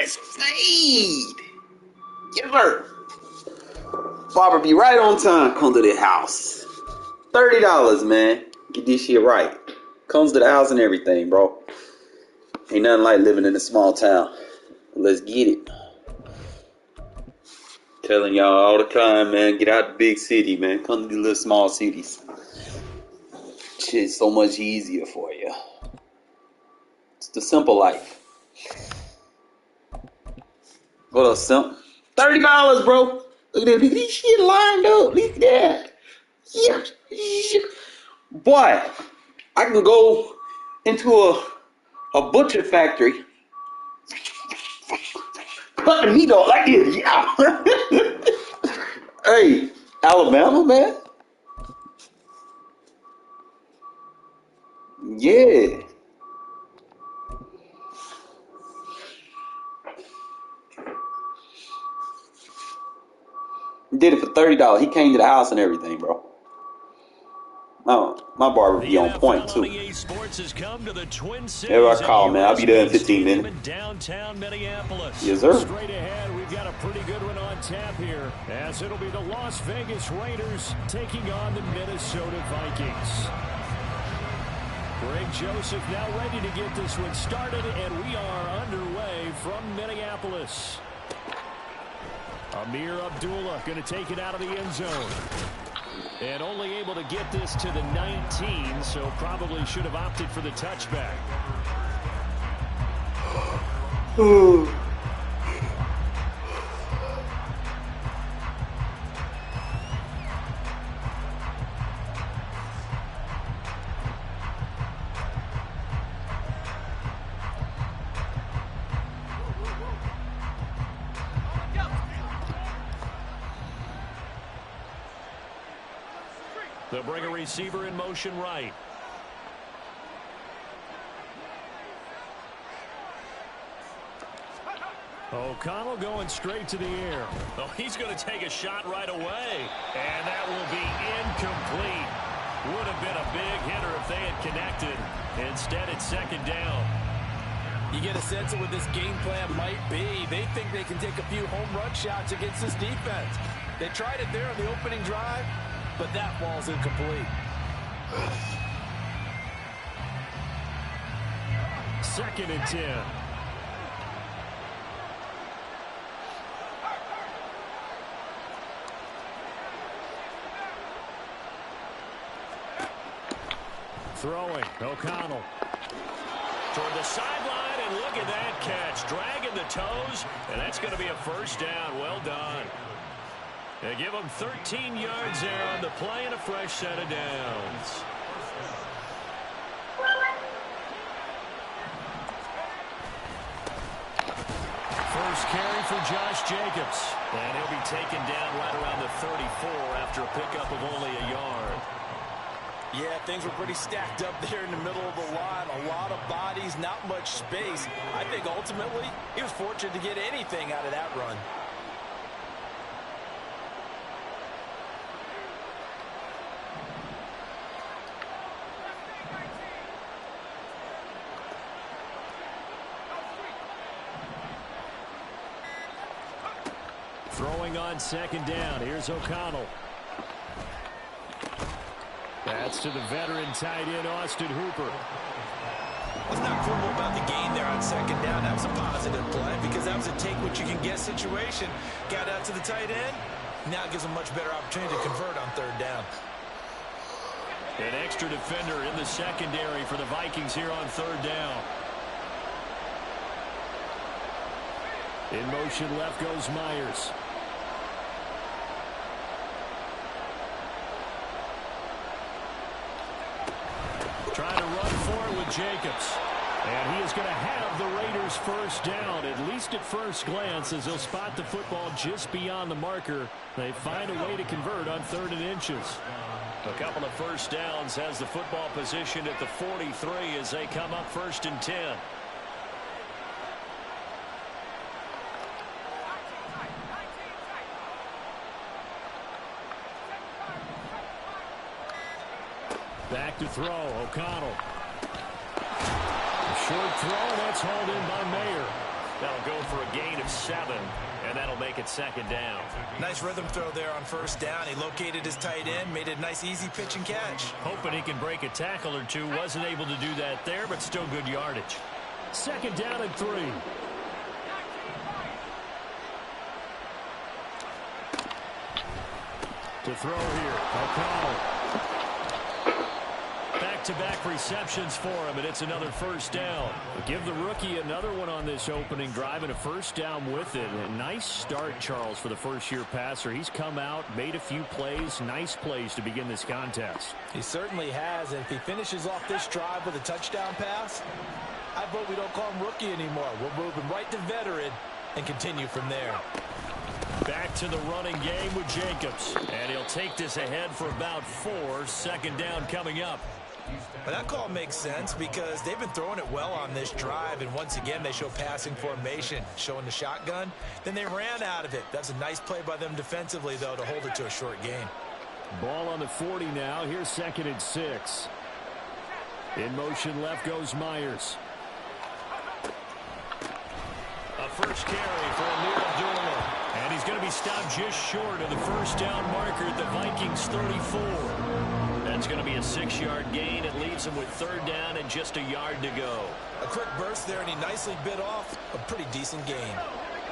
Fade. Yes, sir. Barber be right on time. Come to the house. $30, man. Get this shit right. Comes to the house and everything, bro. Ain't nothing like living in a small town. Let's get it. Telling y'all all the time, man. Get out the big city, man. Come to the little small cities. Shit's so much easier for you. It's the simple life. What up, Simp? $30, bro. Look at this shit lined up. Look at that. Yeah. Boy, I can go into a butcher factory. Cut the meat off like this. Yeah. Hey, Alabama, man. Yeah. Did it for $30. He came to the house and everything, bro. My barber be on point too. Whenever I call, man, I'll be there in 15 minutes. Downtown Minneapolis. Yes, sir. Straight ahead, we've got a pretty good one on tap here, as it'll be the Las Vegas Raiders taking on the Minnesota Vikings. Greg Joseph now ready to get this one started, and we are underway from Minneapolis. Amir Abdullah going to take it out of the end zone. And only able to get this to the 19, so probably should have opted for the touchback. They'll bring a receiver in motion right. O'Connell going straight to the air. Oh, he's going to take a shot right away. And that will be incomplete. Would have been a big hitter if they had connected. Instead, it's second down. You get a sense of what this game plan might be. They think they can take a few home run shots against this defense. They tried it there on the opening drive, but that ball's incomplete. Second and 10. Throwing, O'Connell. Toward the sideline, and look at that catch. Dragging the toes, and that's going to be a first down. Well done. They give him 13 yards there on the play and a fresh set of downs. First carry for Josh Jacobs. And he'll be taken down right around the 34 after a pickup of only a yard. Yeah, things were pretty stacked up there in the middle of the line. A lot of bodies, not much space. I think ultimately he was fortunate to get anything out of that run. Throwing on second down. Here's O'Connell. That's to the veteran tight end, Austin Hooper. Let's not quibble about the gain there on second down. That was a positive play because that was a take-what-you-can-get situation. Got out to the tight end. Now it gives them much better opportunity to convert on third down. An extra defender in the secondary for the Vikings here on third down. In motion left goes Myers. Trying to run forward with Jacobs. And he is going to have the Raiders first down, at least at first glance, as they'll spot the football just beyond the marker. They find a way to convert on third and inches. A couple of first downs has the football position at the 43 as they come up first and 10. Back to throw, O'Connell. Short throw, that's hauled in by Mayer. That'll go for a gain of 7, and that'll make it second down. Nice rhythm throw there on first down. He located his tight end, made it a nice easy pitch and catch. Hoping he can break a tackle or two. Wasn't able to do that there, but still good yardage. Second down and 3. To throw here, O'Connell. Back-to-back receptions for him, and it's another first down. Give the rookie another one on this opening drive and a first down with it. A nice start, Charles, for the first-year passer. He's come out, made a few plays, nice plays to begin this contest. He certainly has, and if he finishes off this drive with a touchdown pass, I vote we don't call him rookie anymore. We'll move him right to veteran and continue from there. Back to the running game with Jacobs, and he'll take this ahead for about 4. Second down coming up. Well, that call makes sense because they've been throwing it well on this drive, and once again they show passing formation, showing the shotgun. Then they ran out of it. That's a nice play by them defensively, though, to hold it to a short gain. Ball on the 40 now. Here's 2nd and 6. In motion left goes Myers. A first carry for Amir Abdullah. And he's going to be stopped just short of the first down marker at the Vikings 34. That's going to be a 6-yard gain. It leaves him with 3rd down and just a yard to go. A quick burst there, and he nicely bit off a pretty decent gain.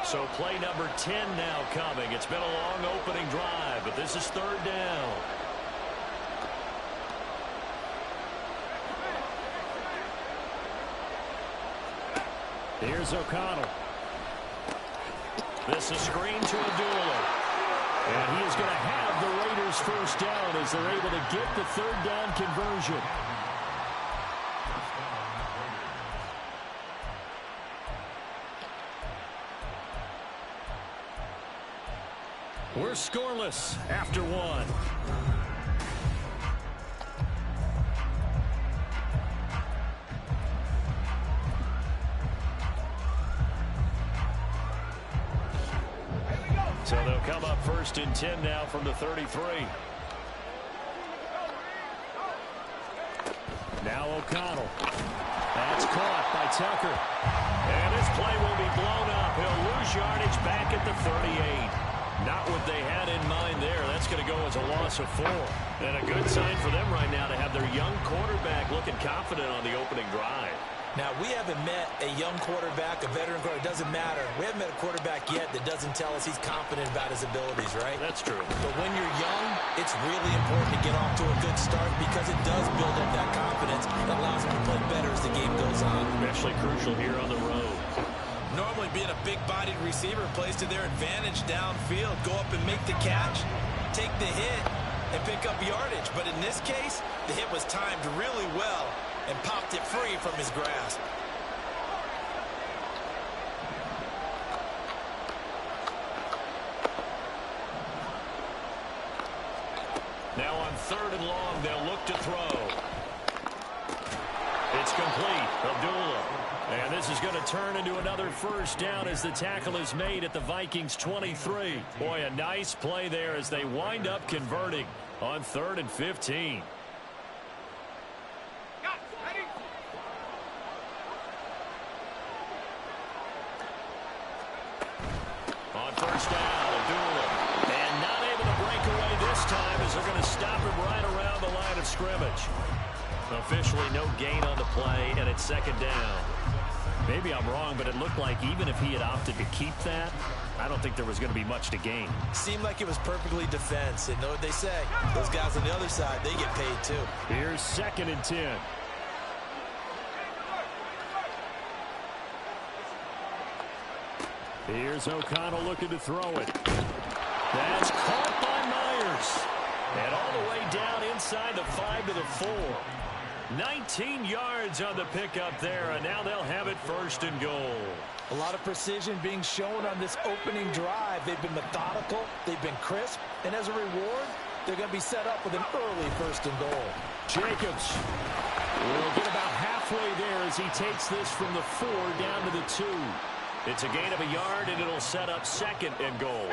So play number 10 now coming. It's been a long opening drive, but this is 3rd down. Here's O'Connell. This is screen to Abdullah. And he is going to have the Raiders first down as they're able to get the 3rd down conversion. We're scoreless after 1. So they'll come up 1st and 10 now from the 33. Now O'Connell. That's caught by Tucker. And this play will be blown up. He'll lose yardage back at the 38. Not what they had in mind there. That's going to go as a loss of 4. And a good sign for them right now to have their young quarterback looking confident on the opening drive. Now, we haven't met a young quarterback, a veteran quarterback. It doesn't matter. We haven't met a quarterback yet that doesn't tell us he's confident about his abilities, right? That's true. But when you're young, it's really important to get off to a good start because it does build up that confidence and allows him to play better as the game goes on. Especially crucial here on the road. Normally, being a big-bodied receiver plays to their advantage downfield. Go up and make the catch, take the hit, and pick up yardage. But in this case, the hit was timed really well and popped it free from his grasp. Now on 3rd and long, they'll look to throw. It's complete. Abdullah. And this is going to turn into another first down as the tackle is made at the Vikings 23. Boy, a nice play there as they wind up converting on 3rd and 15. On first down, Abdullah. And not able to break away this time as they're going to stop him right around the line of scrimmage. Officially no gain on the play, and it's 2nd down. Maybe I'm wrong, but it looked like even if he had opted to keep that, I don't think there was going to be much to gain. Seemed like it was perfectly defense. And know what they say? Those guys on the other side, they get paid too. Here's 2nd and 10. Here's O'Connell looking to throw it. That's caught by Myers. And all the way down inside the 5 to the 4. 19 yards on the pickup there, and now they'll have it 1st and goal. A lot of precision being shown on this opening drive. They've been methodical, they've been crisp, and as a reward, they're going to be set up with an early 1st and goal. Jacobs will get about halfway there as he takes this from the 4 down to the 2. It's a gain of a yard, and it'll set up 2nd and goal.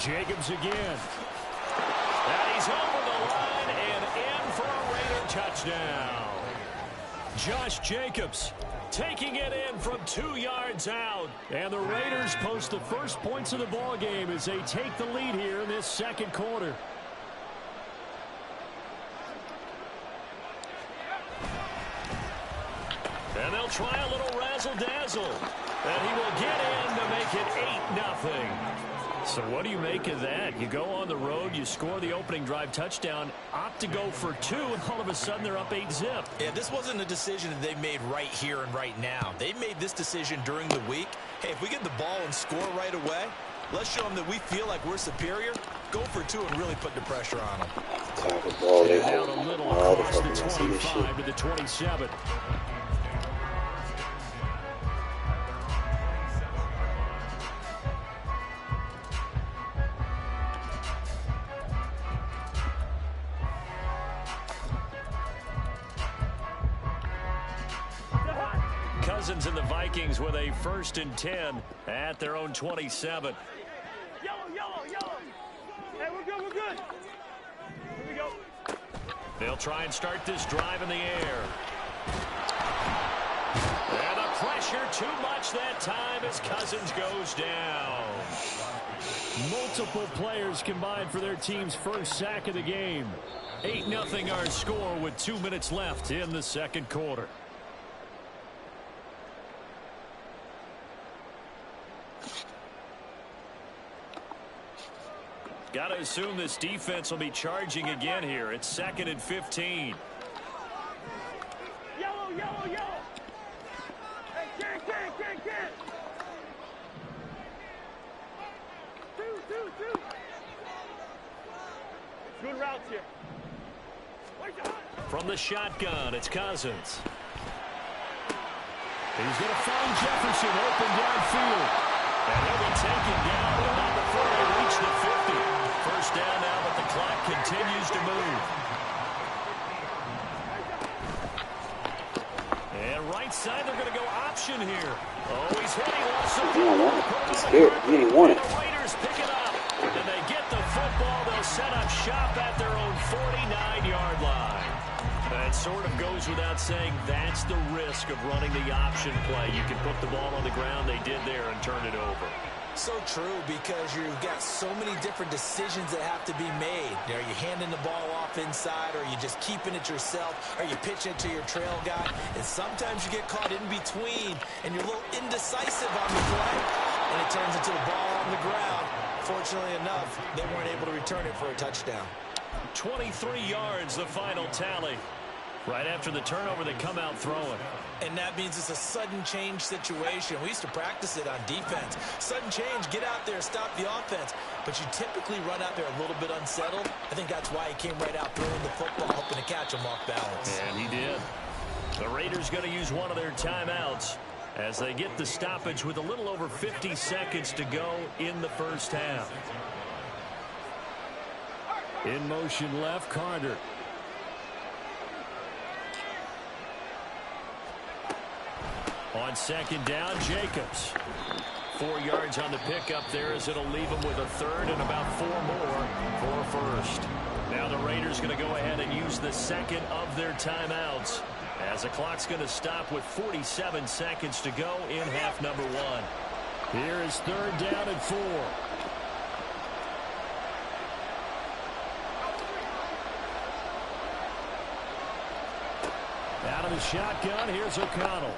Jacobs again. And he's over the line and in for a Raider touchdown. Josh Jacobs taking it in from 2 yards out. And the Raiders post the first points of the ball game as they take the lead here in this second quarter. And they'll try a little razzle-dazzle. And he will get in to make it 8-0. So what do you make of that? You go on the road, you score the opening drive touchdown, opt to go for 2, and all of a sudden they're up 8-zip. Yeah, this wasn't a decision that they made right here and right now. They made this decision during the week. Hey, if we get the ball and score right away, let's show them that we feel like we're superior. Go for 2 and really put the pressure on them. And out a little across the 25 to the 27. Cousins and the Vikings with a 1st and 10 at their own 27. Yellow. Hey, we're good. Here we go. They'll try and start this drive in the air. And the pressure too much that time as Cousins goes down. Multiple players combined for their team's first sack of the game. 8-0 our score with 2 minutes left in the second quarter. Got to assume this defense will be charging again here. It's 2nd and 15. Yellow. Hey, can. Two. Good routes here. From the shotgun, it's Cousins. He's going to find Jefferson open downfield. And he'll be taken down, but not before they reach the 50. First down now, but the clock continues to move. And right side, they're going to go option here. Oh, he's hit. He lost some. He don't want it. He's scared. He didn't want it. The Raiders pick it up. And they get the football. They'll set up shop at their own 49-yard line. That sort of goes without saying. That's the risk of running the option play. You can put the ball on the ground. They did there and turn it over. So true, because you've got so many different decisions that have to be made. Are you handing the ball off inside, or are you just keeping it yourself? Are you pitching it to your trail guy? And sometimes you get caught in between, and you're a little indecisive on the play, and it turns into the ball on the ground. Fortunately enough, they weren't able to return it for a touchdown. 23 yards, the final tally. Right after the turnover, they come out throwing. And that means it's a sudden change situation. We used to practice it on defense. Sudden change, get out there, stop the offense. But you typically run out there a little bit unsettled. I think that's why he came right out throwing the football, hoping to catch him off balance. And he did. The Raiders going to use one of their timeouts as they get the stoppage with a little over 50 seconds to go in the first half. In motion left, Carter. On second down, Jacobs. 4 yards on the pickup there as it'll leave him with a 3rd and about 4 more for a first. Now the Raiders going to go ahead and use the second of their timeouts as the clock's going to stop with 47 seconds to go in half number 1. Here is 3rd down and 4. Out of the shotgun, here's O'Connell.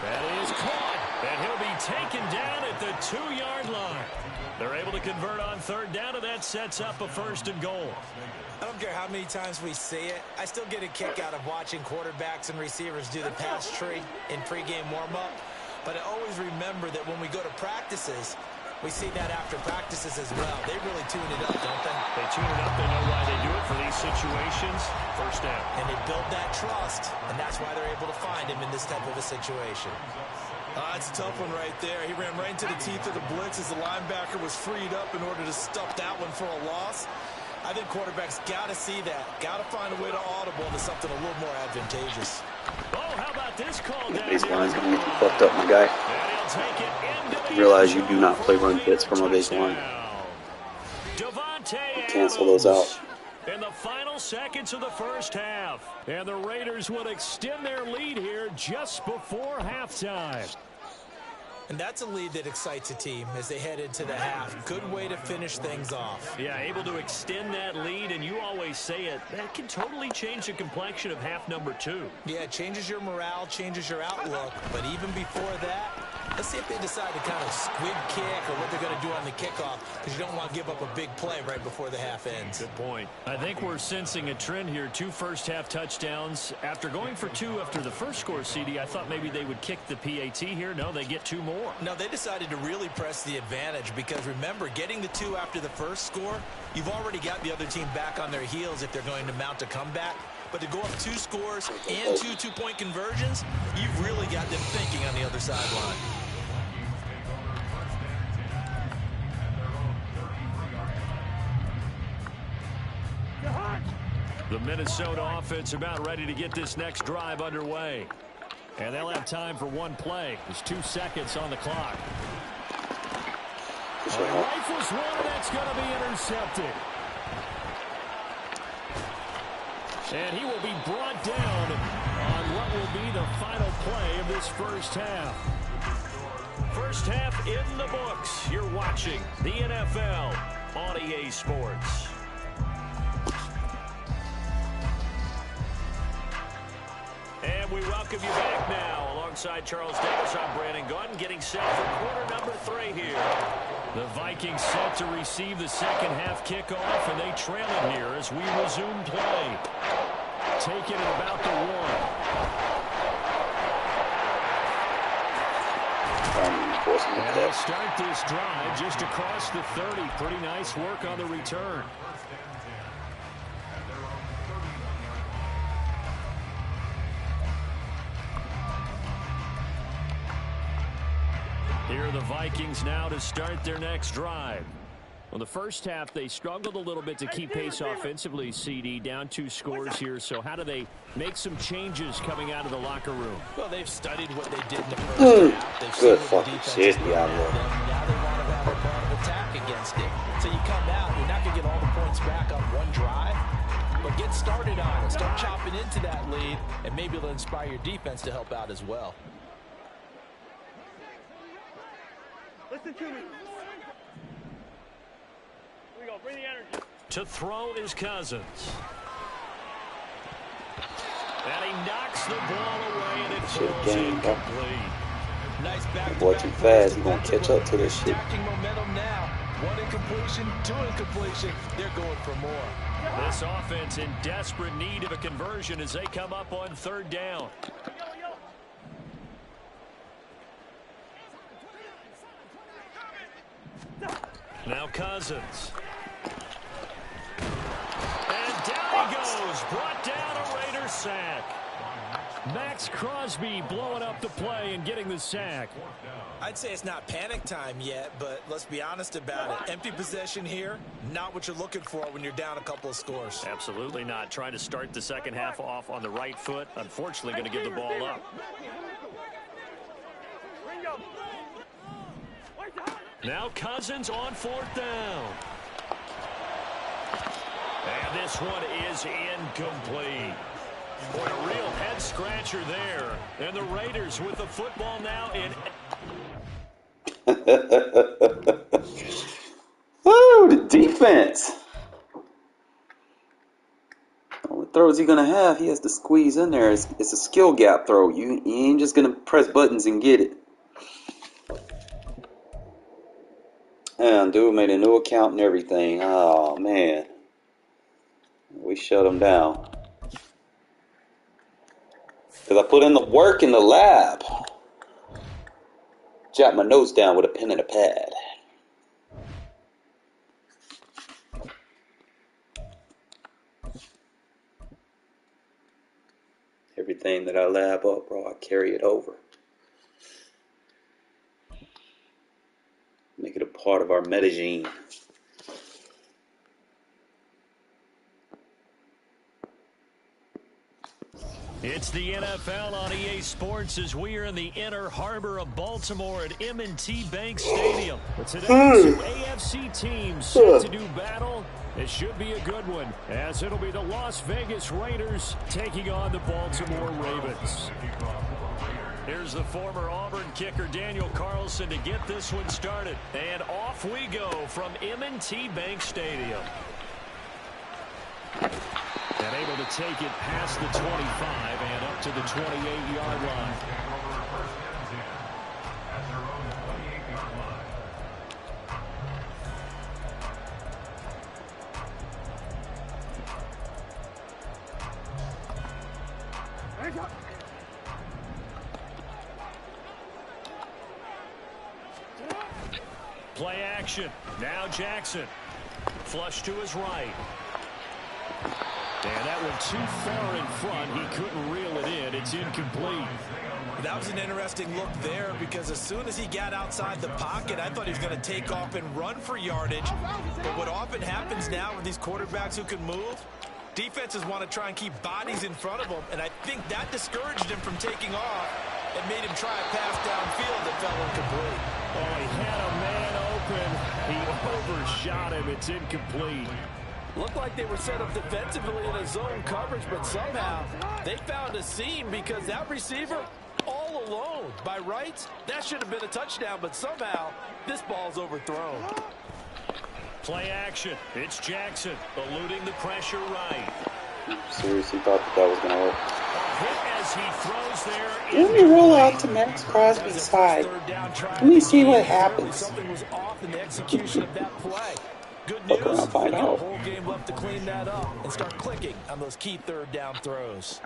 That is caught, and he'll be taken down at the 2-yard line. They're able to convert on 3rd down, and that sets up a 1st and goal. I don't care how many times we see it. I still get a kick out of watching quarterbacks and receivers do the pass tree in pregame warm-up. But I always remember that when we go to practices, we see that after practices as well. They really tune it up, don't they? They tune it up. They know why they do it for these situations. First down. And they build that trust, and that's why they're able to find him in this type of a situation. It's a tough one right there. He ran right into the teeth of the blitz as the linebacker was freed up in order to stuff that one for a loss. I think quarterbacks got to see that. Got to find a way to audible into something a little more advantageous. Oh, how How about this call down Baseline's here? gonna get you fucked up, my guy. And he'll take it into the Realize end you do zone not for play a run Raider fits from a baseline. touchdown. Devontae Cancel those out. Adams in the final seconds of the first half. And the Raiders will extend their lead here just before halftime. And that's a lead that excites a team as they head into the half. Good way to finish things off. Yeah, able to extend that lead, and you always say it, that can totally change the complexion of half number 2. Yeah, it changes your morale, changes your outlook. But even before that, let's see if they decide to kind of squib kick or what they're going to do on the kickoff, because you don't want to give up a big play right before the half ends. Good point. I think we're sensing a trend here. 2 first-half touchdowns. After going for 2 after the first score, CD, I thought maybe they would kick the PAT here. No, they get 2 more. No, they decided to really press the advantage because, remember, getting the 2 after the first score, you've already got the other team back on their heels if they're going to mount a comeback. But to go up 2 scores and 2 two-point conversions, you've really got them thinking on the other sideline. The Minnesota offense about ready to get this next drive underway. And they'll have time for 1 play. There's 2 seconds on the clock. Rifles one, that's going to be intercepted. And he will be brought down on what will be the final play of this first half. First half in the books. You're watching the NFL on EA Sports. And we welcome you back now. Alongside Charles Davis, I'm Brandon Gunn, getting set for quarter number 3 here. The Vikings set to receive the second half kickoff, and they trail it here as we resume play. Taking it about the 1. And they'll start this drive just across the 30. Pretty nice work on the return. Here are the Vikings now to start their next drive. Well, the first half, they struggled a little bit to keep pace offensively, CD, down 2 scores here. So how do they make some changes coming out of the locker room? Well, they've studied what they did in the first half. They've Good seen what the fucking defense shit, has done. Diablo. Now they want to have a plan of attack against it. So you come out, you're not going to get all the points back on 1 drive, but get started on it. Start chopping into that lead, and maybe it'll inspire your defense to help out as well. Listen to me. Here we go. Bring the energy. To throw is Cousins. And he knocks the ball away, and it falls incomplete. Nice back. Boy, too fast. He's gonna catch up to this shit. Attacking momentum now. 1 incompletion, 2 incompletion. They're going for more. This offense in desperate need of a conversion as they come up on 3rd down. Now Cousins. And down he goes. Brought down a Raider sack. Max Crosby blowing up the play and getting the sack. I'd say it's not panic time yet, but let's be honest about it. Empty possession here, not what you're looking for when you're down a couple of scores. Absolutely not. Trying to start the second half off on the right foot. Unfortunately, going to give the ball up. Now Cousins on 4th down. And this one is incomplete. Boy, a real head-scratcher there. And the Raiders with the football now in... Woo, the defense. What throws he gonna have? He has to squeeze in there. It's a skill gap throw. You ain't just gonna press buttons and get it. And dude made a new account and everything. Oh man, we shut him down because I put in the work in the lab. Jot my notes down with a pen and a pad. Everything that I lab up, bro, I carry it over. Make it a part of our metagene. It's the NFL on EA Sports as we are in the inner harbor of Baltimore at M&T Bank Stadium. But today, two AFC teams set to do battle. It should be a good one, as it'll be the Las Vegas Raiders taking on the Baltimore Ravens. Here's the former Auburn kicker Daniel Carlson to get this one started. And off we go from M&T Bank Stadium. And able to take it past the 25 and up to the 28-yard line. Play action. Now Jackson. Flush to his right. And that went too far in front. He couldn't reel it in. It's incomplete. That was an interesting look there because as soon as he got outside the pocket, I thought he was going to take off and run for yardage. But what often happens now with these quarterbacks who can move, defenses want to try and keep bodies in front of them, and I think that discouraged him from taking off and made him try a pass downfield that fell incomplete. Oh, he had a man open. He overshot him. It's incomplete. Looked like they were set up defensively in a zone coverage, but somehow they found a seam because that receiver all alone. By rights, that should have been a touchdown, but somehow this ball's overthrown. Play action. It's Jackson eluding the pressure right. Seriously thought that was going to work. Hit as he throws there. Let me roll out to Max Crosby's side. Let me see what happens. Something was off in the execution of that play. Good Look news, around, find they got out. a whole game left to clean that up and start clicking on those key third down throws.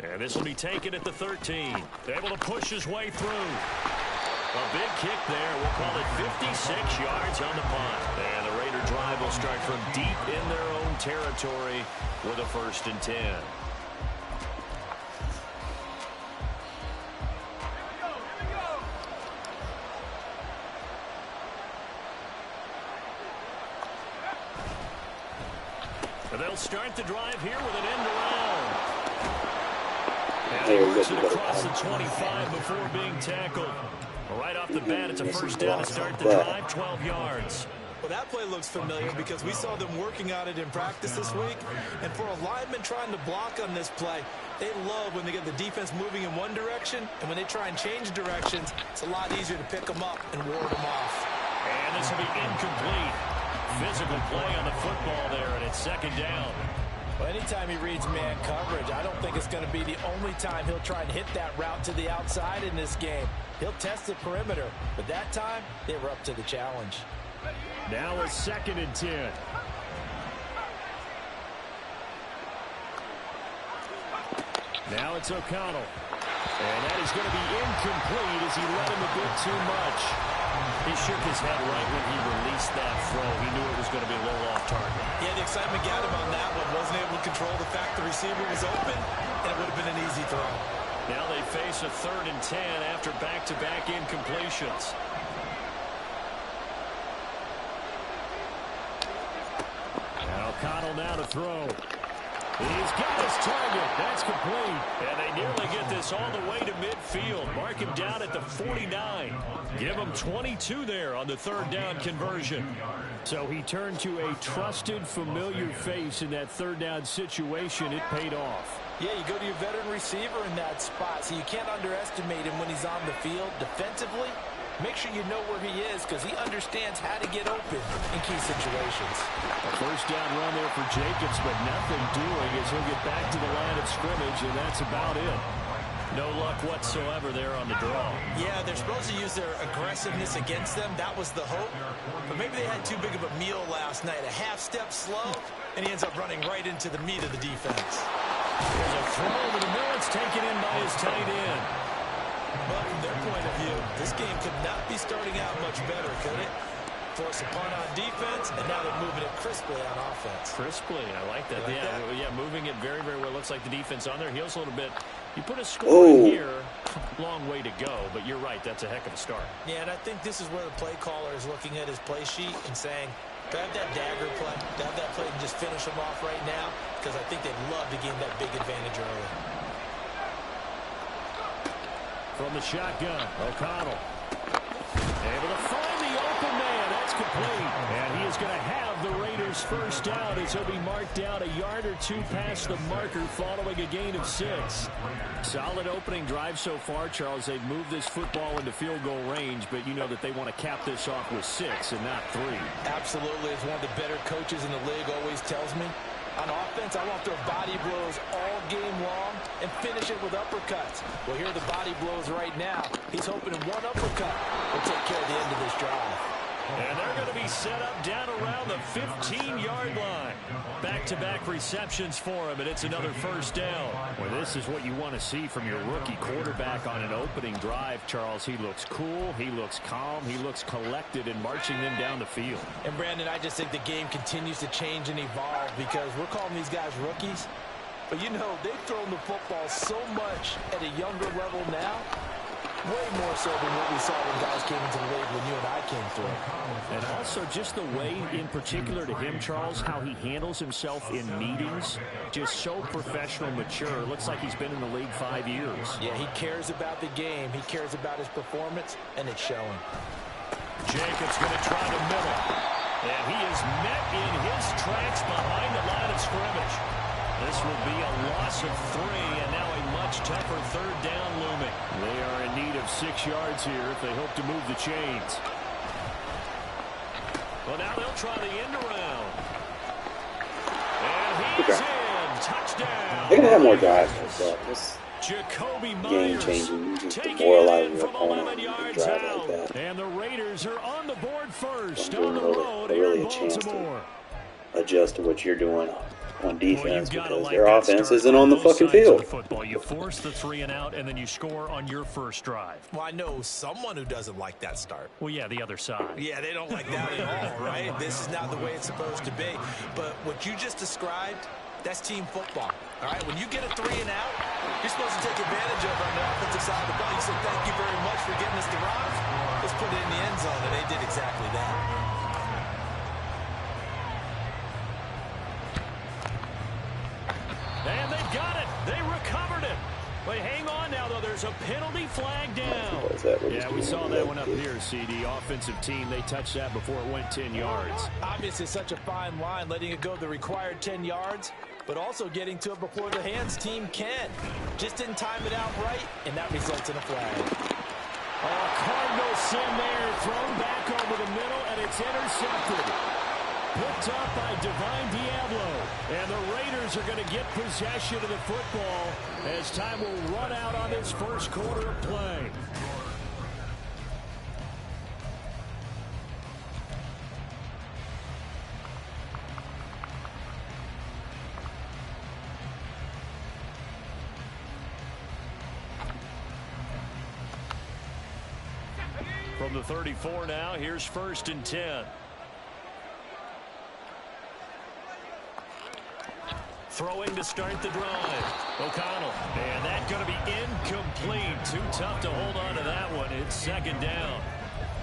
And this will be taken at the 13. Able to push his way through. A big kick there. We'll call it 56 yards on the punt. And the Raider drive will start from deep in their own territory with a 1st and 10. And they'll start the drive here with an end around. And he works it across the 25 before being tackled. Right off the bat, it's a 1st down to start the drive, 12 yards. Well, that play looks familiar because we saw them working on it in practice this week. And for a lineman trying to block on this play, they love when they get the defense moving in one direction. And when they try and change directions, it's a lot easier to pick them up and ward them off. And this will be incomplete. Physical play on the football there, and it's 2nd down. Well, anytime he reads man coverage, I don't think it's going to be the only time he'll try and hit that route to the outside in this game. He'll test the perimeter, but that time, they were up to the challenge. Now a 2nd and 10. Now it's O'Connell. And that is going to be incomplete as he let him a bit too much. He shook his head right when he released that throw. He knew it was going to be a little off target. Yeah, the excitement got him on that one. Wasn't able to control the fact the receiver was open, and it would have been an easy throw. Now they face a 3rd and 10 after back-to-back incompletions. And O'Connell now to throw. He's got his target. That's complete. And they nearly get this all the way to midfield. Mark him down at the 49. Give him 22 there on the 3rd down conversion. So he turned to a trusted, familiar face in that 3rd down situation. It paid off. Yeah, you go to your veteran receiver in that spot, so you can't underestimate him when he's on the field defensively. Make sure you know where he is because he understands how to get open in key situations. A 1st down run there for Jacobs, but nothing doing as he'll get back to the line of scrimmage, and that's about it. No luck whatsoever there on the draw. Yeah, they're supposed to use their aggressiveness against them. That was the hope. But maybe they had too big of a meal last night. A half step slow, and he ends up running right into the meat of the defense. There's a throw over the middle. It's taken in by his tight end. But from their point of view, this game could not be starting out much better, could it? Force a punt on defense, and now they're moving it crisply on offense. Crisply, I like that. You like that? Yeah, moving it very, very well. Looks like the defense on their heels a little bit. You put a score in here, long way to go, but you're right, that's a heck of a start. Yeah, and I think this is where the play caller is looking at his play sheet and saying, To have that dagger play, to have that play and just finish them off right now, because I think they'd love to gain that big advantage early. From the shotgun, O'Connell. Able to find the open man. That's complete. And he is going to have the Raiders first down as he'll be marked down a yard or two past the marker following a gain of 6. Solid opening drive so far, Charles. They've moved this football into field goal range, but you know that they want to cap this off with 6 and not 3. Absolutely. As one of the better coaches in the league always tells me, on offense, I want to throw body blows all game long and finish it with uppercuts. Well, here are the body blows right now. He's hoping in one uppercut will take care of the end of this drive. And they're going to be set up down around the 15-yard line. Back-to-back receptions for him, and it's another first down. Well, this is what you want to see from your rookie quarterback on an opening drive, Charles. He looks cool, he looks calm, he looks collected in marching them down the field. And, Brandon, I just think the game continues to change and evolve because we're calling these guys rookies. But, you know, they've thrown the football so much at a younger level now. Way more so than what we saw when guys came into the league when you and I came through. And also just the way, in particular to him, Charles, how he handles himself in meetings. Just so professional, mature. Looks like he's been in the league 5 years. Yeah, he cares about the game. He cares about his performance, and it's showing. Jacobs going to try the middle. And he is met in his tracks behind the line of scrimmage. This will be a loss of 3, and now a much tougher third down looming. They are in need of 6 yards here if they hope to move the chains. Well, now they'll try the end around. And he's in. Touchdown. They're going to have more drives like that. This Jacoby game changing. You just demoralize your opponent and drive like that. And the Raiders are on the board first Don't on the give road them here really in a chance to Baltimore. adjust to what you're doing on defense because like their that offense start isn't on the both fucking sides of field. the football. You force the 3 and out, and then you score on your first drive. Well, I know someone who doesn't like that start. Well, yeah, the other side. Yeah, they don't like that at all, right? This is not the way it's supposed to be. But what you just described, that's team football. All right, when you get a 3 and out, you're supposed to take advantage of it on the offensive side of the ball. You say, thank you very much for getting us the drive. Let's put it in the end zone, and they did exactly that. And they've got it. They recovered it. Wait, hang on now, though. There's a penalty flag down. Yeah, we saw that one up here, CD. Offensive team, they touched that before it went 10 yards. Obviously, such a fine line, letting it go the required 10 yards, but also getting to it before the hands team can. Just didn't time it out right, and that results in a flag. Oh, Cardinal sin there. Thrown back over the middle, and it's intercepted. Picked up by Divine Diablo. And the Raiders are going to get possession of the football as time will run out on this first quarter of play. From the 34 now, here's 1st and 10. Throwing to start the drive. O'Connell. And that's going to be incomplete. Too tough to hold on to that one. It's 2nd down.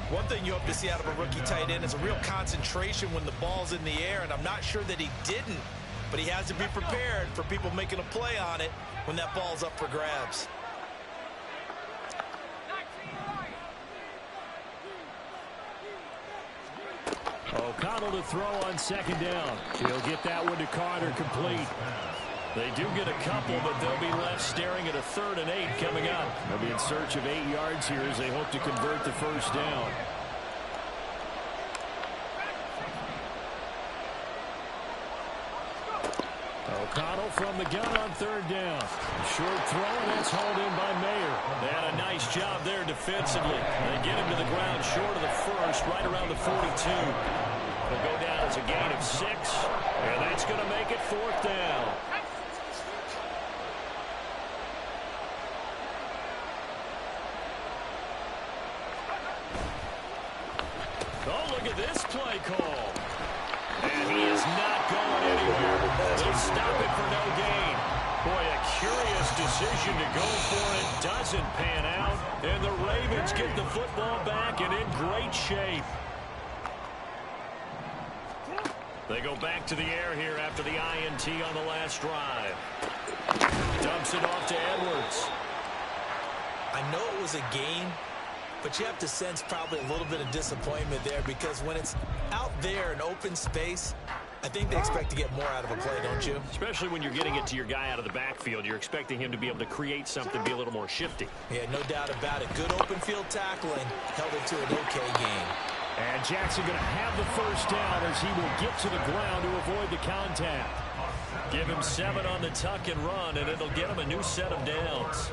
One thing you hope to see out of a rookie tight end is a real concentration when the ball's in the air, and I'm not sure that he didn't, but he has to be prepared for people making a play on it when that ball's up for grabs. O'Connell to throw on 2nd down. He'll get that one to Carter complete. They do get a couple, but they'll be left staring at a 3rd and 8 coming up. They'll be in search of 8 yards here as they hope to convert the first down. O'Connell from the gun on 3rd down. Short throw, and that's hauled in by Mayer. They had a nice job there defensively. They get him to the ground short of the first, right around the 42. They'll go down as a gain of 6, and that's going to make it 4th down. Oh, look at this play call. And he is not going anywhere. They stop it for no gain. Boy, a curious decision to go for it. Doesn't pan out. And the Ravens get the football back and in great shape. They go back to the air here after the INT on the last drive. Dumps it off to Edwards. I know it was a gain, but you have to sense probably a little bit of disappointment there because when it's out there in open space, I think they expect to get more out of a play, don't you? Especially when you're getting it to your guy out of the backfield. You're expecting him to be able to create something, be a little more shifty. Yeah, no doubt about it. Good open field tackling held it to an okay gain. And Jackson going to have the first down as he will get to the ground to avoid the contact. Give him 7 on the tuck and run, and it'll get him a new set of downs.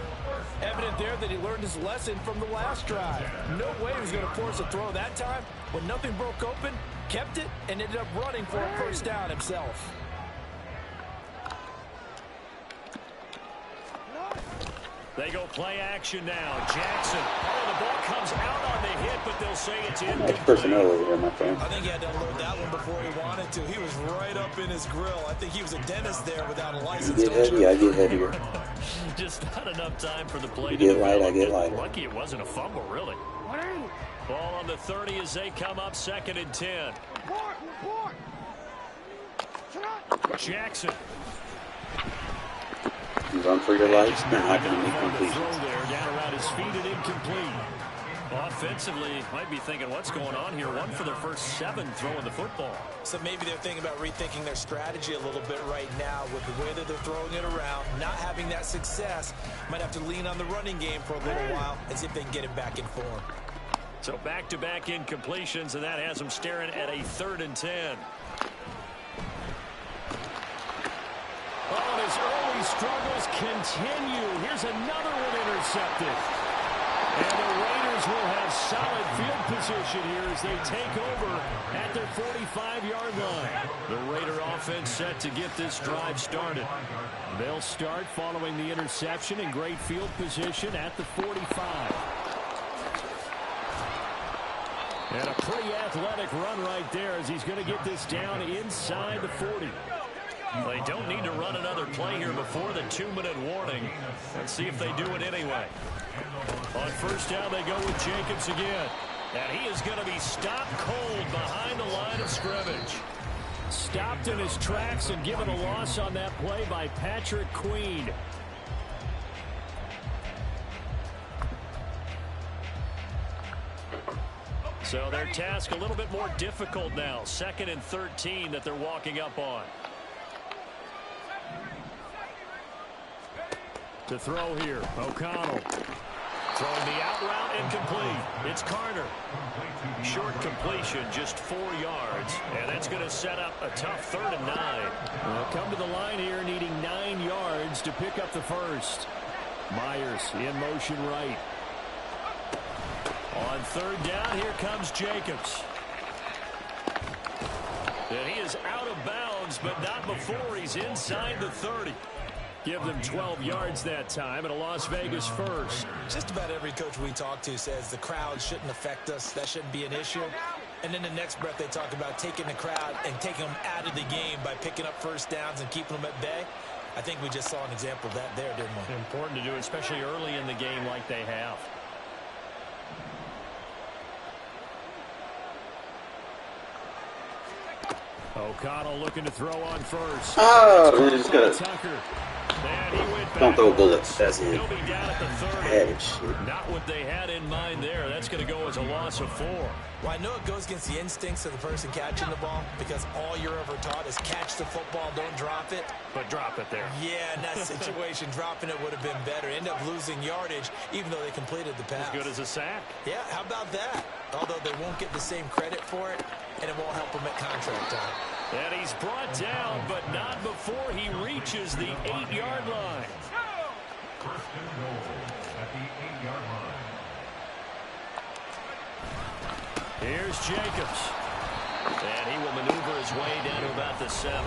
Evident there that he learned his lesson from the last drive. No way he was going to force a throw that time. When nothing broke open, kept it, and ended up running for a first down himself. They go play action now. Jackson. Oh, the ball comes out on the hit, but they'll say it's incomplete. Nice personnel over here, my friend. I think he had to unload that one before he wanted to. He was right up in his grill. I think he was a dentist there without a license. You get heavy, I get heavier. Just not enough time for the play. You get light, I get lighter. Lucky it wasn't a fumble, really. Ball on the 30 as they come up 2nd and 10. Jackson. You run for your life, you're not going to make completions. Throw there, down around his feet and incomplete. Offensively, might be thinking, what's going on here? 1 for their first 7 throwing the football. So maybe they're thinking about rethinking their strategy a little bit right now with the way that they're throwing it around, not having that success. Might have to lean on the running game for a little while and see if they can get it back in form. So back-to-back incompletions, and that has them staring at a 3rd and 10. Oh, and his early struggles continue. Here's another one intercepted. And the Raiders will have solid field position here as they take over at their 45-yard line. The Raider offense set to get this drive started. They'll start following the interception in great field position at the 45. And a pretty athletic run right there as he's going to get this down inside the 40. They don't need to run another play here before the 2-minute warning. Let's see if they do it anyway. On first down, they go with Jacobs again. And he is going to be stopped cold behind the line of scrimmage. Stopped in his tracks and given a loss on that play by Patrick Queen. So their task a little bit more difficult now. 2nd and 13 that they're walking up on. To throw here, O'Connell. Throwing the out route, incomplete. It's Carter. Short completion, just 4 yards. And that's going to set up a tough 3rd and 9. They'll come to the line here needing 9 yards to pick up the first. Myers in motion right. On 3rd down, here comes Jacobs. And he is out of bounds, but not before he's inside the 30. Give them 12 yards that time and a Las Vegas first. Just about every coach we talk to says the crowd shouldn't affect us. That shouldn't be an issue. And then the next breath they talk about taking the crowd and taking them out of the game by picking up first downs and keeping them at bay. I think we just saw an example of that there, didn't we? Important to do, especially early in the game like they have. O'Connell looking to throw on first. Oh, man, just gotta... Tucker. And he went back. Don't throw bullets. That's it. He'll be down at the 30. Had it, shit. Not what they had in mind there. That's going to go as a loss of 4. Well, I know it goes against the instincts of the person catching the ball because all you're ever taught is catch the football, don't drop it. But drop it there. Yeah, in that situation, dropping it would have been better. End up losing yardage, even though they completed the pass. As good as a sack. Yeah, how about that? Although they won't get the same credit for it, and it won't help them at contract time. And he's brought down, but not before he reaches the 8-yard line. Here's Jacobs. And he will maneuver his way down to about the 7.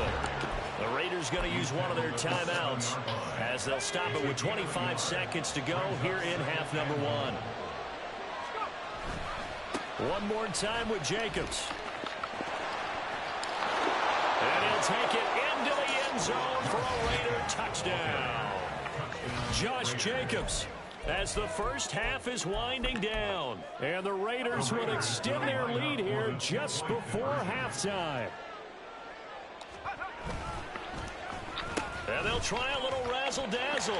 The Raiders going to use one of their timeouts as they'll stop it with 25 seconds to go here in half number 1. One more time with Jacobs. And he'll take it into the end zone for a Raider touchdown. Josh Jacobs as the first half is winding down. And the Raiders will extend their lead here just before halftime. And they'll try a little razzle-dazzle.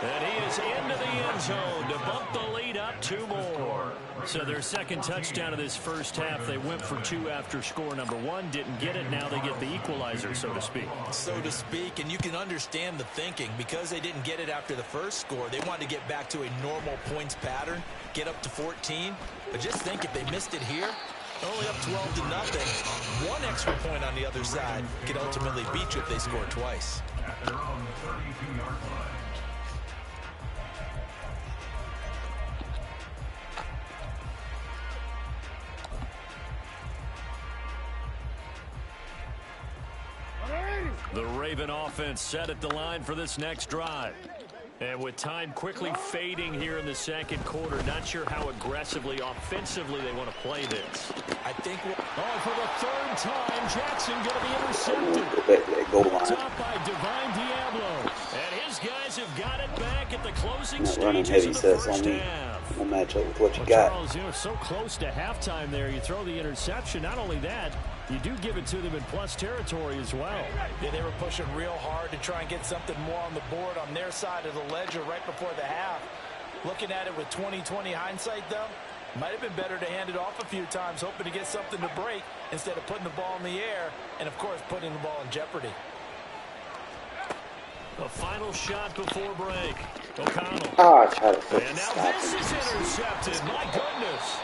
And he is into the end zone to bump the lead up 2 more. So their second touchdown of this first half, they went for 2 after score number 1. Didn't get it. Now they get the equalizer, so to speak. So to speak, and you can understand the thinking. Because they didn't get it after the first score, they wanted to get back to a normal points pattern, get up to 14. But just think, if they missed it here, only up 12-0. 1 extra point on the other side could ultimately beat you if they score twice. The Raven offense set at the line for this next drive. And with time quickly fading here in the second quarter, not sure how aggressively, offensively they want to play this. I think for the 3rd time, Jackson going to be intercepted. Go back to that goal line. Top by Divine Diablo. And his guys have got it back at the closing Running stages heavy of the sets first on me. half. We'll match up with what you Well, got. Charles, you know, so close to halftime there. You throw the interception. Not only that, you do give it to them in plus territory as well. Yeah, they were pushing real hard to try and get something more on the board on their side of the ledger right before the half. Looking at it with 20/20 hindsight, though, might have been better to hand it off a few times, hoping to get something to break instead of putting the ball in the air and, of course, putting the ball in jeopardy. A final shot before break. O'Connell. I try to And now this is intercepted. My goodness.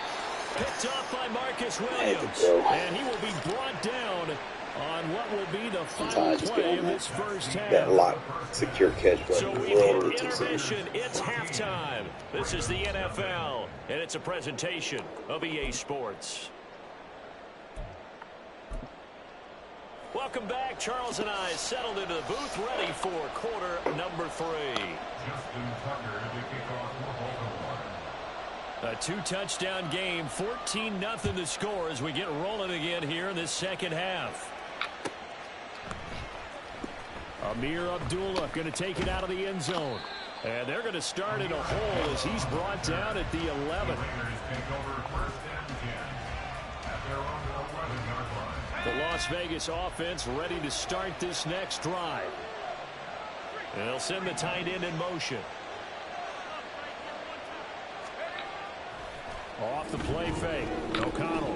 Picked off by Marcus Williams. And he will be brought down on what will be the final play of this first half. That lock, secure catch button. So we hit intermission. It's halftime. This is the NFL, and it's a presentation of EA Sports. Welcome back. Charles and I settled into the booth, ready for quarter number 3. A 2-touchdown game, 14-0 the score as we get rolling again here in this second half. Amir Abdullah going to take it out of the end zone. And they're going to start in a hole as he's brought down at the 11. The Las Vegas offense ready to start this next drive. They'll send the tight end in motion. Off the play fake. O'Connell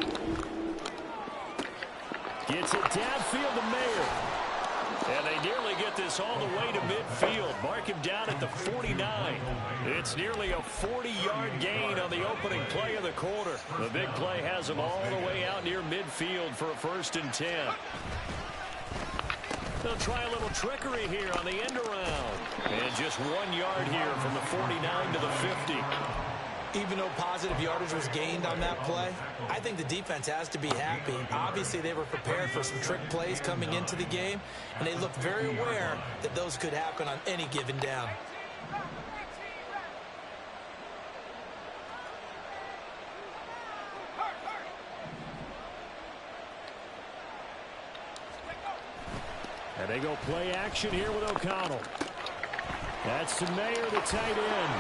gets it downfield to Mayer. And they nearly get this all the way to midfield. Mark him down at the 49. It's nearly a 40-yard gain on the opening play of the quarter. The big play has them all the way out near midfield for a 1st and 10. They'll try a little trickery here on the end around. And just 1 yard here from the 49 to the 50. Even though positive yardage was gained on that play, I think the defense has to be happy. Obviously, they were prepared for some trick plays coming into the game, and they looked very aware that those could happen on any given down. And they go play action here with O'Connell. That's to Mayer, the tight end.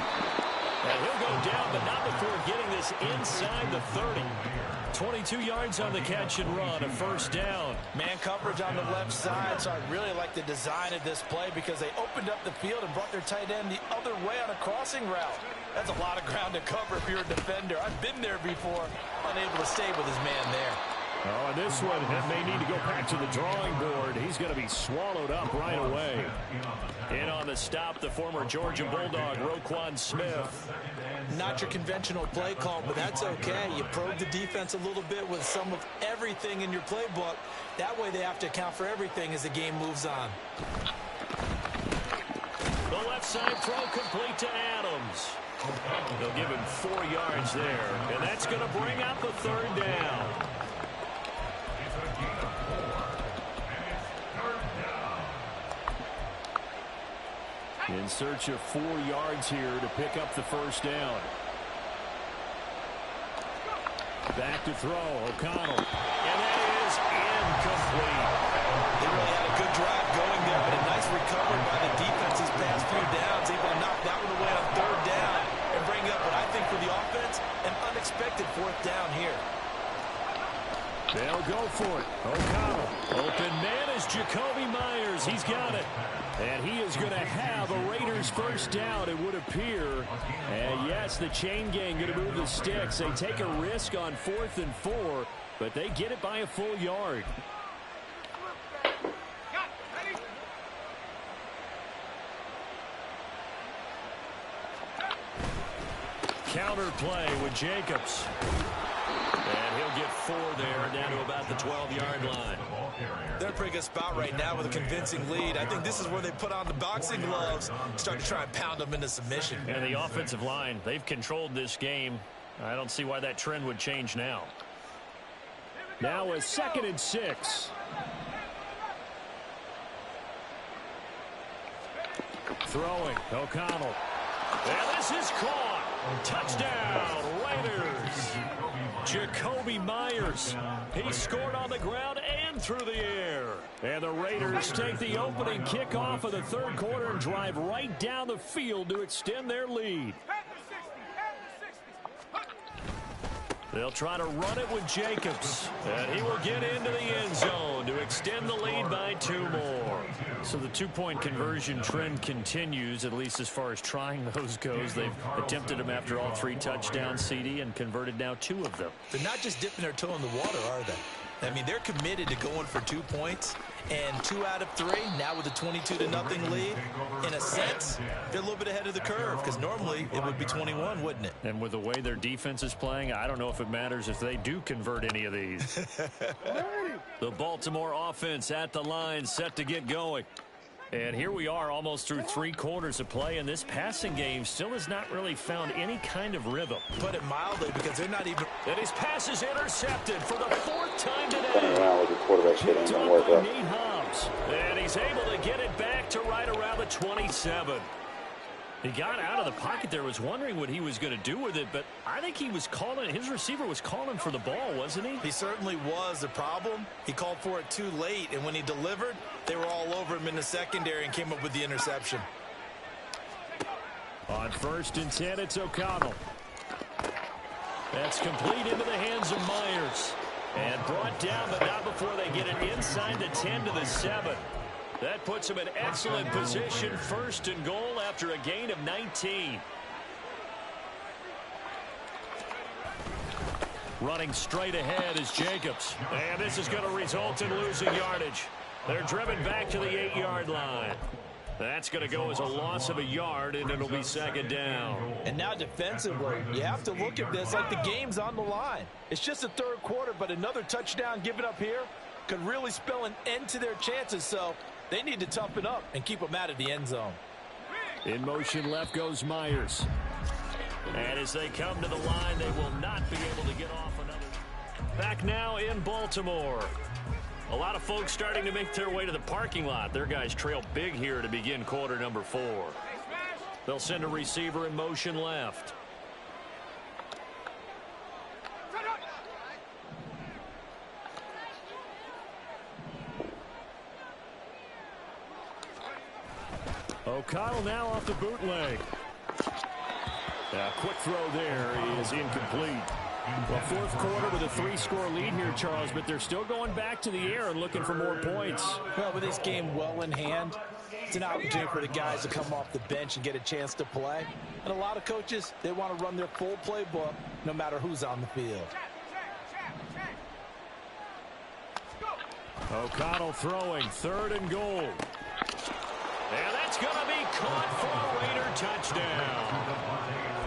And he'll go down, but not before getting this inside the 30. 22 yards on the catch and run, a 1st down. Man coverage on the left side, so I really like the design of this play because they opened up the field and brought their tight end the other way on a crossing route. That's a lot of ground to cover if you're a defender. I've been there before, unable to stay with his man there. Oh, and this one may need to go back to the drawing board. He's going to be swallowed up right away. In on the stop, the former Georgia Bulldog, Roquan Smith. Not your conventional play call, but that's okay. You probe the defense a little bit with some of everything in your playbook. That way they have to account for everything as the game moves on. The left side throw complete to Adams. They'll give him 4 yards there, and that's going to bring up the 3rd down. In search of 4 yards here to pick up the 1st down. Back to throw, O'Connell. And that is incomplete. They really had a good drive going there, but a nice recovery by the defense these past few downs. Able to knock that one away on 3rd down and bring up what I think for the offense, an unexpected 4th down here. They'll go for it. O'Connell. Open man is Jacoby Myers. He's got it. And he is going to have a Raiders first down, it would appear. And yes, the chain gang going to move the sticks. They take a risk on 4th and 4, but they get it by a full yard. Counter play with Jacobs. And he'll get 4 there, down to about the 12-yard line. They're in a pretty good spot right now with a convincing lead. I think this is where they put on the boxing gloves, start to try and pound them into submission. And the offensive line, they've controlled this game. I don't see why that trend would change now. Now a 2nd and 6. Throwing, O'Connell. And this is caught. Touchdown, Raiders. Jacoby Myers. He scored on the ground and through the air. And the Raiders take the opening kickoff of the 3rd quarter and drive right down the field to extend their lead. They'll try to run it with Jacobs. And he will get into the end zone to extend the lead by 2 more. So the 2-point conversion trend continues, at least as far as trying those goes. They've attempted them after all 3 touchdowns, CD, and converted now 2 of them. They're not just dipping their toe in the water, are they? I mean, they're committed to going for 2 points, and 2 out of 3, now with a 22-0 lead. In a sense, they're a little bit ahead of the curve, because normally it would be 21, wouldn't it? And with the way their defense is playing, I don't know if it matters if they do convert any of these. The Baltimore offense at the line, set to get going. And here we are almost through 3 quarters of play, and this passing game still has not really found any kind of rhythm. Put it mildly, because they're not even... And his pass is intercepted for the 4th time today. Running around with the quarterback shit ain't gonna work out. Nate Hobbs. And he's able to get it back to right around the 27. He got out of the pocket there, was wondering what he was going to do with it, but I think he was calling, his receiver was calling for the ball, wasn't he? He certainly was. The problem, he called for it too late, and when he delivered, they were all over him in the secondary and came up with the interception. On 1st and 10, it's O'Connell. That's complete into the hands of Myers. And brought down, but not before they get it inside the 10 to the 7. That puts him in excellent position, 1st and goal after a gain of 19. Running straight ahead is Jacobs. And this is going to result in losing yardage. They're driven back to the 8-yard line. That's going to go as a loss of a yard, and it'll be 2nd down. And now defensively, you have to look at this like the game's on the line. It's just the 3rd quarter, but another touchdown given up here could really spell an end to their chances, so they need to toughen up and keep them out of the end zone. In motion left goes Myers. And as they come to the line, they will not be able to get off another. Back now in Baltimore. A lot of folks starting to make their way to the parking lot. Their guys trail big here to begin quarter number 4. They'll send a receiver in motion left. O'Connell now off the bootleg. A quick throw there is incomplete. Well, 4th quarter with a 3-score lead here, Charles, but they're still going back to the air and looking for more points. Well, with this game well in hand, it's an opportunity for the guys to come off the bench and get a chance to play. And a lot of coaches, they want to run their full playbook no matter who's on the field. O'Connell throwing, 3rd and goal. And that's going to be caught for a Raider touchdown.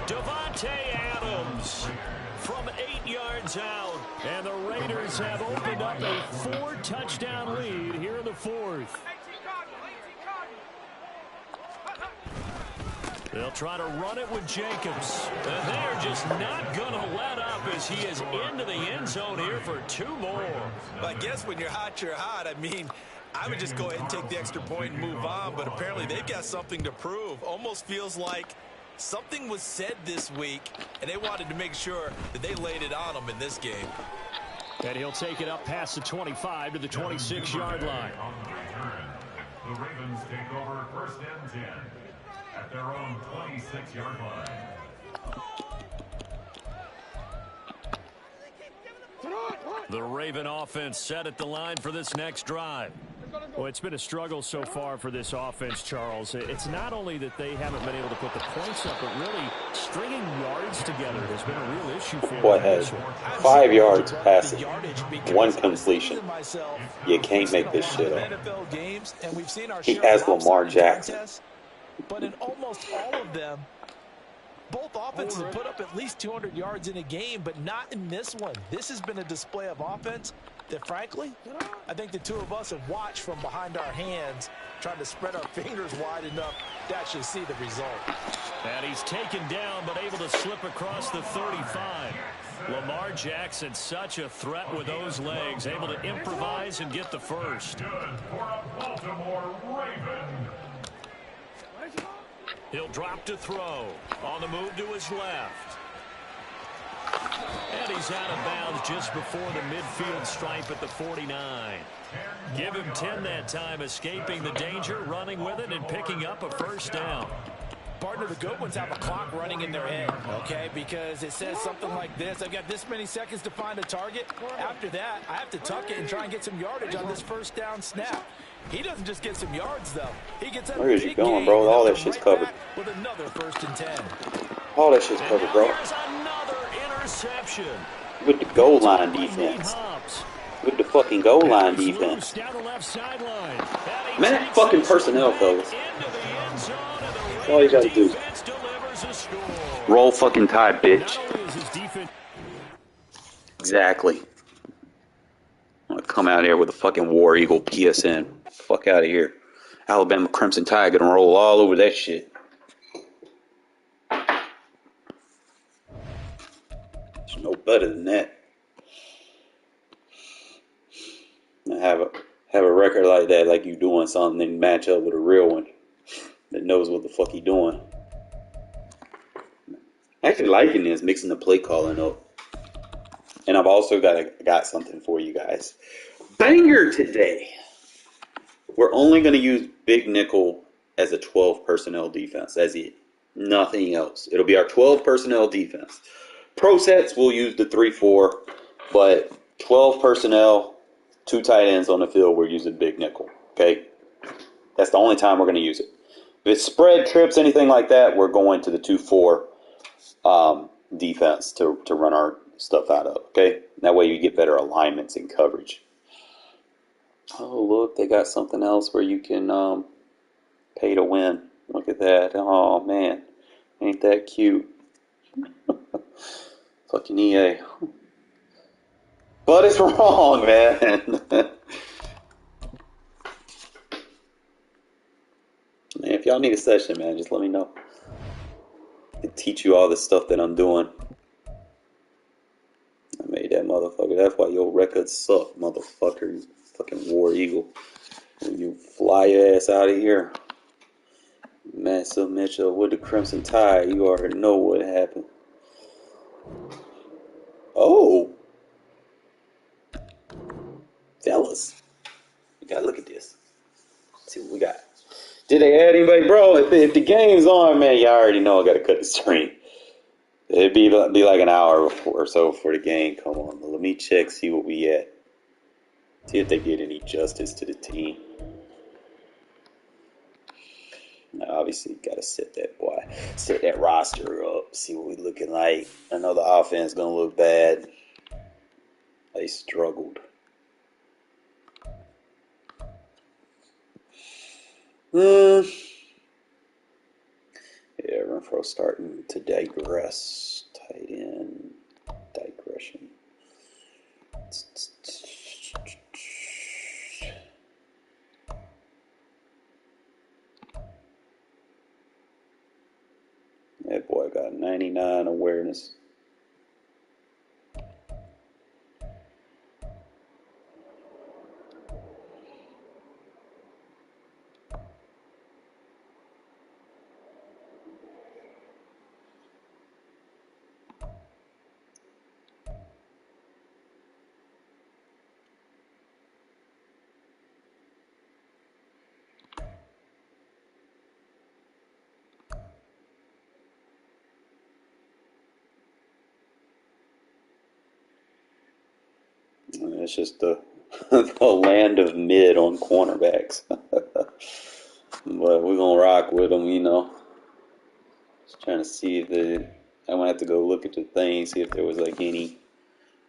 Devontae Adams from 8 yards out. And the Raiders have opened up a 4-touchdown lead here in the 4th. They'll try to run it with Jacobs. And they're just not going to let up as he is into the end zone here for 2 more. But I guess when you're hot, you're hot. I mean, I would just go ahead and take the extra point and move on, but apparently they've got something to prove. Almost feels like something was said this week, and they wanted to make sure that they laid it on them in this game. And he'll take it up past the 25 to the 26-yard line. The Ravens take over 1st and 10 at their own 26-yard line. The Raven offense set at the line for this next drive. Well, it's been a struggle so far for this offense, Charles. It's not only that they haven't been able to put the points up, but really stringing yards together has been a real issue for them. Boy has 5 yards passing, 1 completion. You can't make this shit up. He has Lamar Jackson. But in almost all of them, both offenses have put up at least 200 yards in a game, but not in this one. This has been a display of offense that, frankly, I think the two of us have watched from behind our hands, trying to spread our fingers wide enough to actually see the result. And he's taken down, but able to slip across the 35. Lamar Jackson, such a threat with those legs, able to improvise and get the first. Good for a Baltimore Raven. He'll drop to throw. On the move to his left. And he's out of bounds just before the midfield stripe at the 49. Give him 10 that time, escaping the danger, running with it, and picking up a first down. Partner, the good ones have a clock running in their head, okay? Because it says something like this. I've got this many seconds to find a target. After that, I have to tuck it and try and get some yardage on this first down snap. He doesn't just get some yards, though. He gets a Where is he big going, gain bro? All that and shit's right covered. back with another 1st and 10. All that shit's covered, bro. Here's another interception. With the goal line defense. With the fucking goal line defense. Down the left sideline. Man, that fucking personnel, fellas. That's all you gotta do. Roll fucking tide, bitch. Exactly. I'm gonna come out here with a fucking War Eagle PSN. Fuck out of here. Alabama Crimson Tide gonna roll all over that shit. There's no better than that. I have a record like that, like you doing something and match up with a real one that knows what the fuck he doing. Actually liking this, mixing the play calling up. And I've also got something for you guys. Banger today. We're only going to use big nickel as a 12 personnel defense. That's it. Nothing else. It'll be our 12 personnel defense. Pro sets, we'll use the 3-4. But 12 personnel, 2 tight ends on the field, we're using big nickel. Okay? That's the only time we're going to use it. If it's spread, trips, anything like that, we're going to the 2-4 defense to run our stuff out of. Okay? That way you get better alignments and coverage. Oh, look, they got something else where you can pay to win. Look at that. Oh, man. Ain't that cute? Fucking EA. But it's wrong, man. Man, if y'all need a session, man, just let me know. I can teach you all this stuff that I'm doing. I made that motherfucker. That's why your records suck, motherfucker. You fucking War Eagle. When you fly your ass out of here. Massive Mitchell with the Crimson Tide. You already know what happened. Oh. Fellas. We gotta look at this. Let's see what we got. Did they add anybody? Bro, if the game's on, man, y'all already know I gotta cut the stream. It'd be like an hour or so for the game. Come on, let me check, see what we at. See if they get any justice to the team. Now, obviously, gotta set that roster up. See what we looking like. I know the offense gonna look bad. They struggled. Yeah, Renfro starting to digress. Tight end digression. That boy got 99 awareness. It's just the the land of mid on cornerbacks. But we're gonna rock with them, you know. Just trying to see if I'm gonna have to go look at the thing, see if there was like any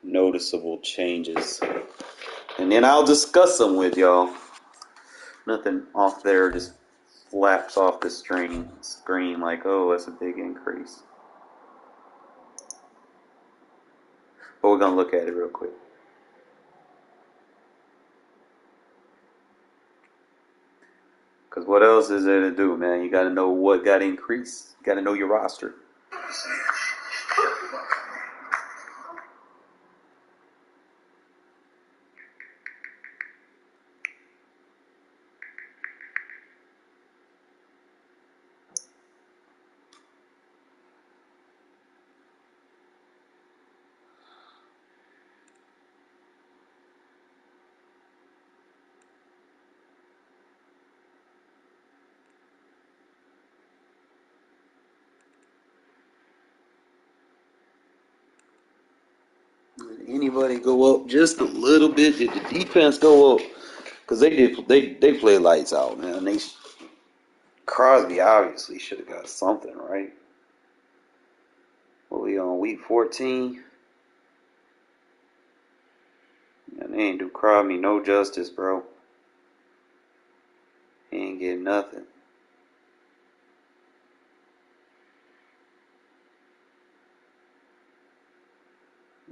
noticeable changes, and then I'll discuss them with y'all. Nothing off there just flaps off the screen like, oh, that's a big increase. But we're gonna look at it real quick. Because what else is there to do, man? You got to know what got increased. You got to know your roster. Did anybody go up just a little bit? Did the defense go up? Because they play lights out, man. Crosby obviously should have got something, right? What we on week 14? Man, they ain't do Crosby no justice, bro. He ain't getting nothing.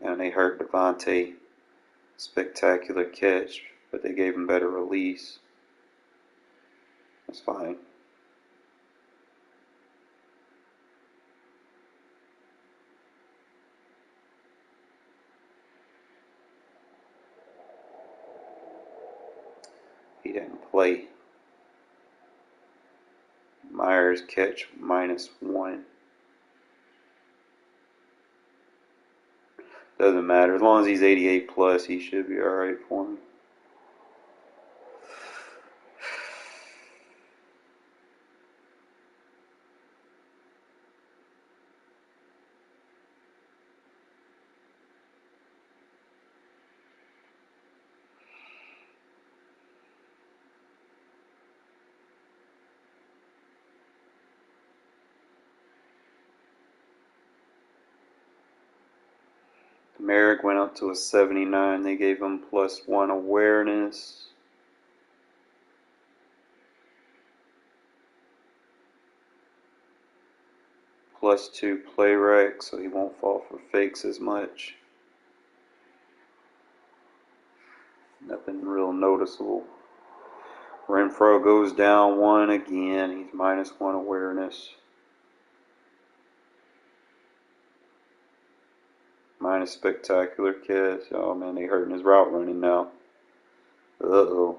And they hurt Devontae. Spectacular catch, but they gave him better release. That's fine. He didn't play. Myers catch -1. Doesn't matter. As long as he's 88 plus, he should be alright for me. Merrick went up to a 79. They gave him +1 awareness. +2 play rec, so he won't fall for fakes as much. Nothing real noticeable. Renfro goes down 1 again. He's -1 awareness. Minus spectacular catch. Oh man, they hurting his route running now. Uh-oh.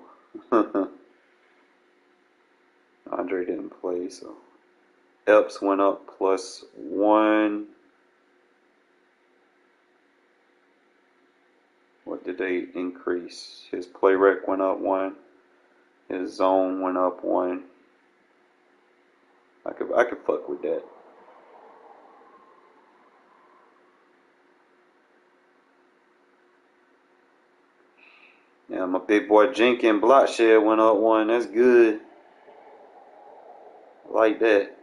Andre didn't play, so Epps went up +1. What did they increase? His play rec went up 1. His zone went up 1. I could fuck with that. Yeah, my big boy Jenkins block share went up 1. That's good. I like that.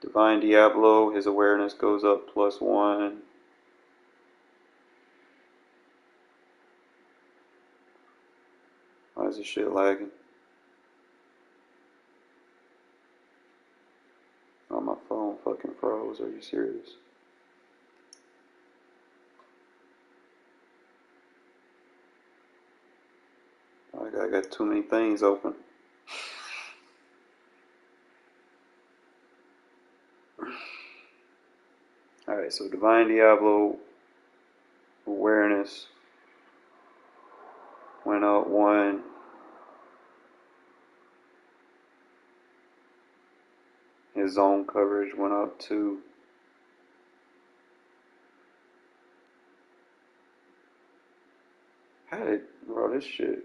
Divine Diablo, his awareness goes up +1. Why is this shit lagging? Oh, my phone fucking froze. Are you serious? I got too many things open. Alright, so Divine Diablo awareness went up 1. His zone coverage went up 2. How did, bro, this shit.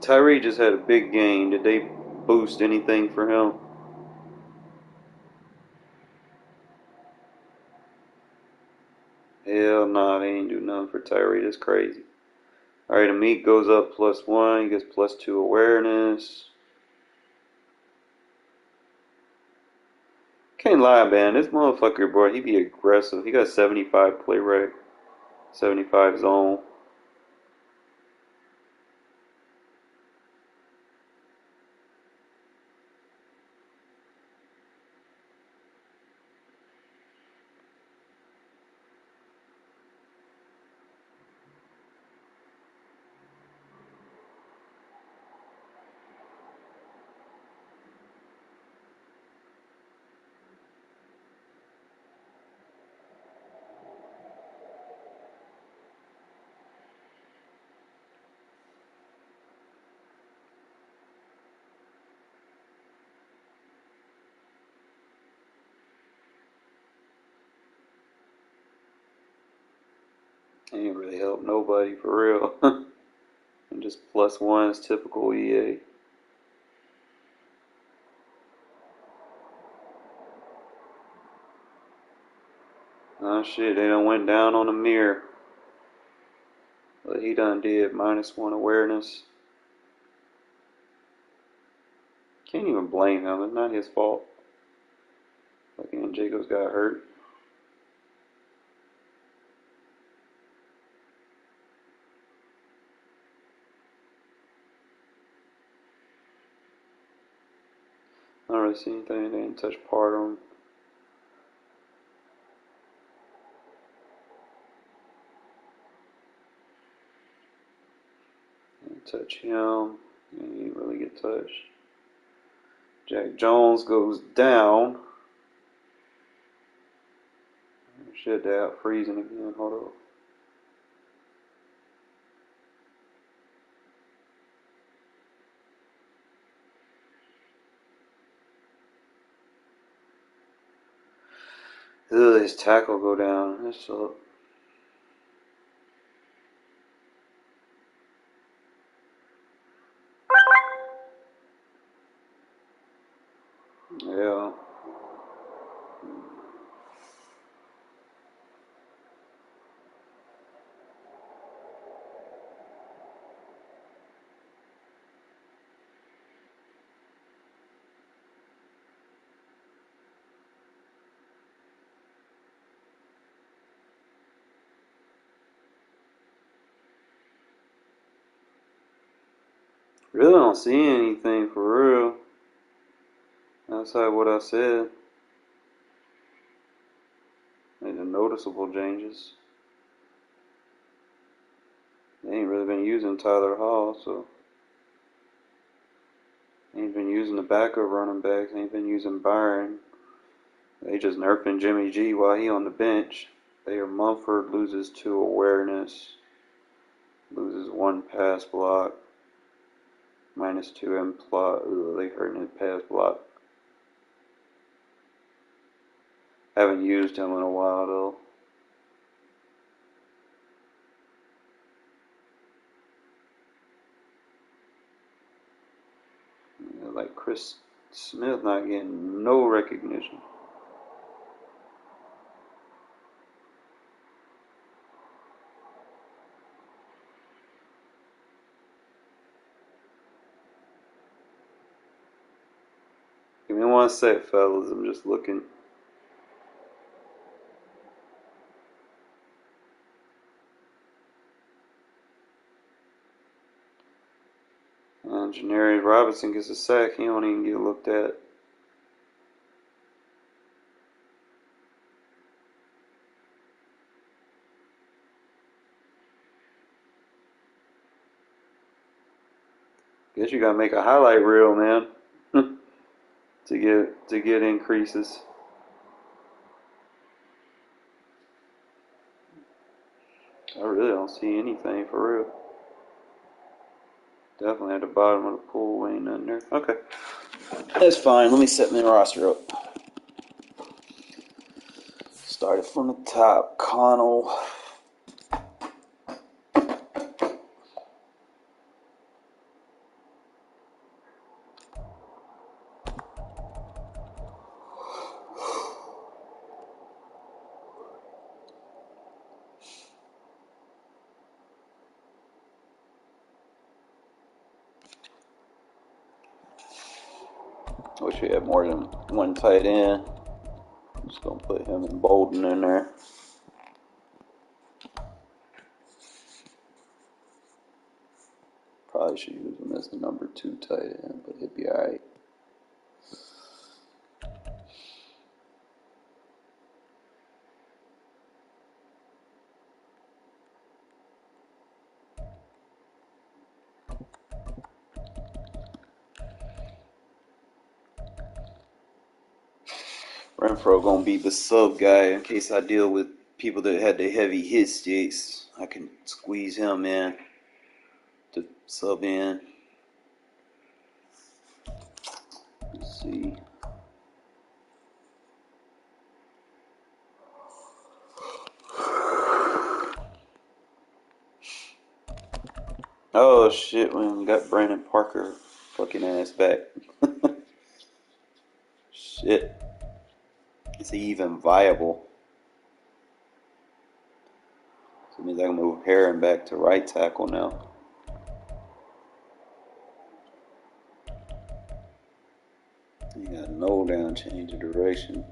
Tyree just had a big game. Did they boost anything for him? Hell nah, they ain't do nothing for Tyree. That's crazy. Alright, Amit goes up +1. He gets +2 awareness. Can't lie, man. This motherfucker, bro, he be aggressive. He got 75 play rate, 75 zone. Ain't really help nobody for real. And just +1 is typical EA. Oh shit, they done went down on the mirror. But he done did -1 awareness. Can't even blame him. It's not his fault. Fucking Jacobs got hurt. I don't really see anything. They didn't touch part on him. Didn't touch him. He didn't really get touched. Jack Jones goes down. Shit, they out freezing again. Hold on. Ugh, his tackle go down. That sucks. Yeah. Really don't see anything for real. Outside what I said. Made the noticeable changes. They ain't really been using Tyler Hall, so they ain't been using the backup running backs. They ain't been using Byron. They just nerfing Jimmy G while he on the bench. Bayer Mumford loses 2 awareness. Loses 1 pass block. -2 implot. Ooh, they hurting his pass block. Haven't used him in a while though. Yeah, like Chris Smith not getting no recognition. Give me 1 sec, fellas. I'm just looking. Janarius Robinson gets a sack. He don't even get looked at. Guess you gotta make a highlight reel, man, to get increases. I really don't see anything for real. Definitely at the bottom of the pool, ain't nothing there. Okay, that's fine. Let me set my roster up. Started from the top. Connell. Wish we had more than one tight end. I'm just gonna put him and Bolden in there. Probably should use him as the number 2 tight end, but he'd be alright. Renfro gonna be the sub guy in case I deal with people that had the heavy hit sticks. I can squeeze him in to sub in. Let's see. Oh shit, we got Brandon Parker fucking ass back. Shit. Is he even viable? So it means I can move Heron back to right tackle now. You got no down change of direction.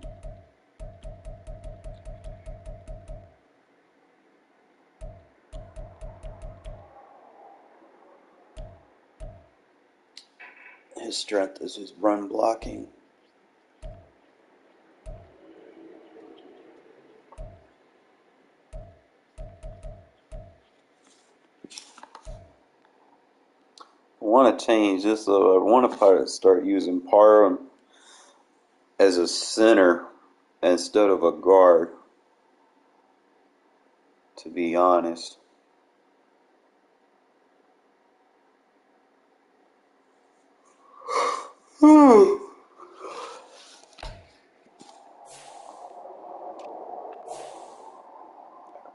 His strength is his run blocking. I want to change this. I want to probably start using Parham as a center instead of a guard, to be honest.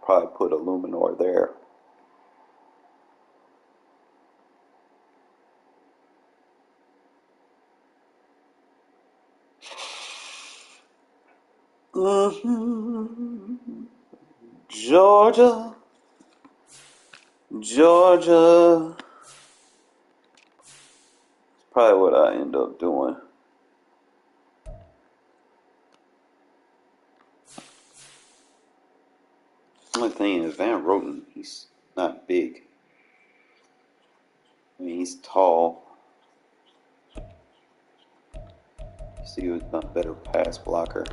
Probably put Illuminor there. Georgia. Georgia. That's probably what I end up doing. Only thing is, Van Roten, he's not big. I mean, he's tall. See, he was a better pass blocker.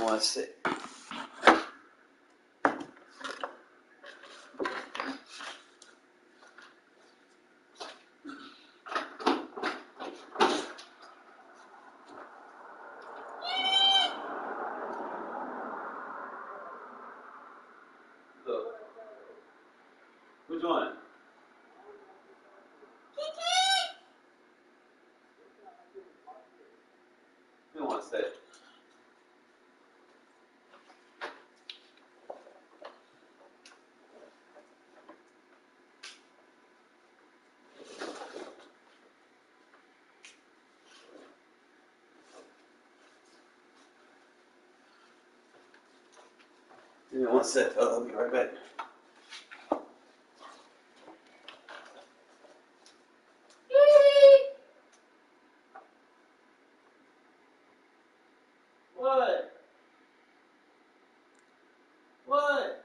One sec. Which one? Give me one sec. Give me one sec. I'll be right back. What? What?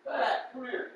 Back. Come here.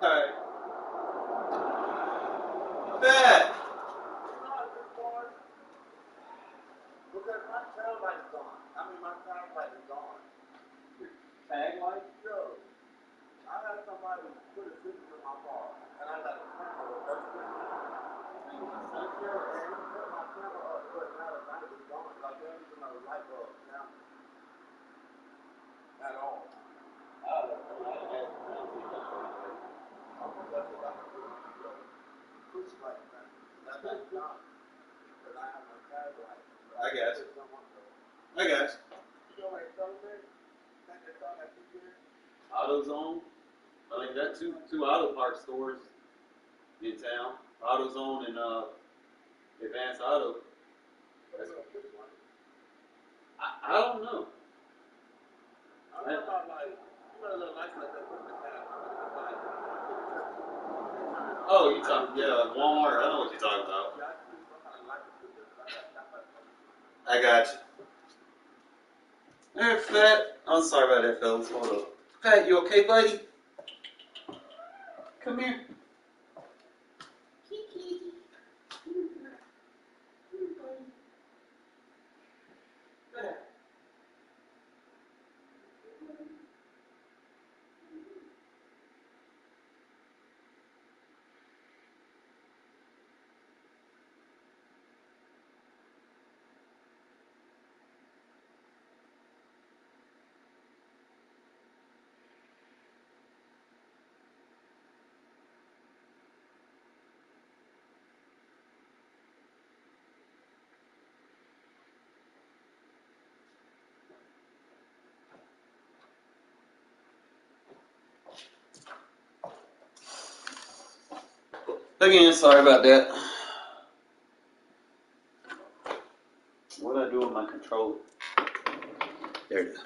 Alright. Bet. Because my tail light is gone. I mean, my tag light is gone. Tag light? Yo, I had somebody put a system in my car, and I got a camera with that system. And he put my camera up, but now the light is gone. Like, there ain't even no light bulb now. At all. I'm gonna let it like a push light thing. That's not. Because I have my tag light. I guess. I guess. You know what it's telling me? That they thought I could get. AutoZone. I think that two auto parts stores in town. AutoZone and Advanced Auto. That's, I don't know. I'm talking about like, you know, the lights like that put in the cab. Oh, you talking? Yeah, Walmart. I know what you're talking about. Yeah, I see some kind of light to put this. I got you. Hey, Fat. I'm sorry about that, fellas. Hold up. Fat, you okay, buddy? Come here. Again, sorry about that. What did I do with my controller? There it is.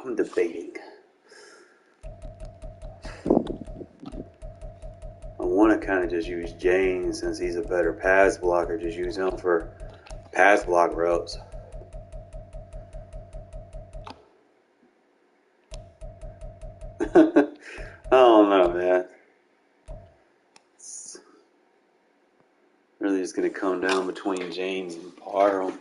I'm debating. I want to kind of just use James since he's a better pass blocker. Just use him for pass block reps. I don't know, man. It's really just going to come down between James and Parham.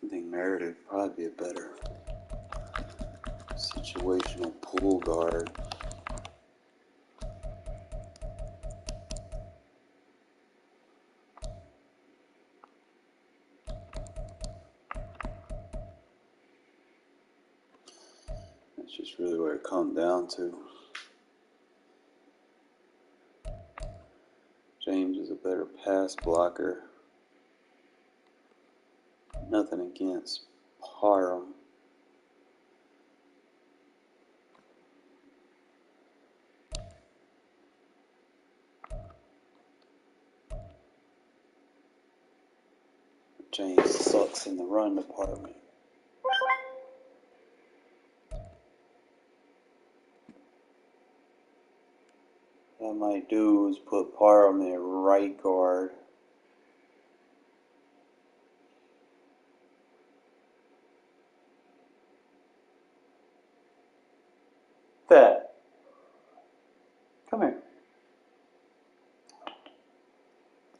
I think Meredith would probably be a better situational pull guard. That's just really where it comes down to. James is a better pass blocker. Nothing against Parham. James sucks in the run department. What I might do is put Parham at right guard. Fat. Come here.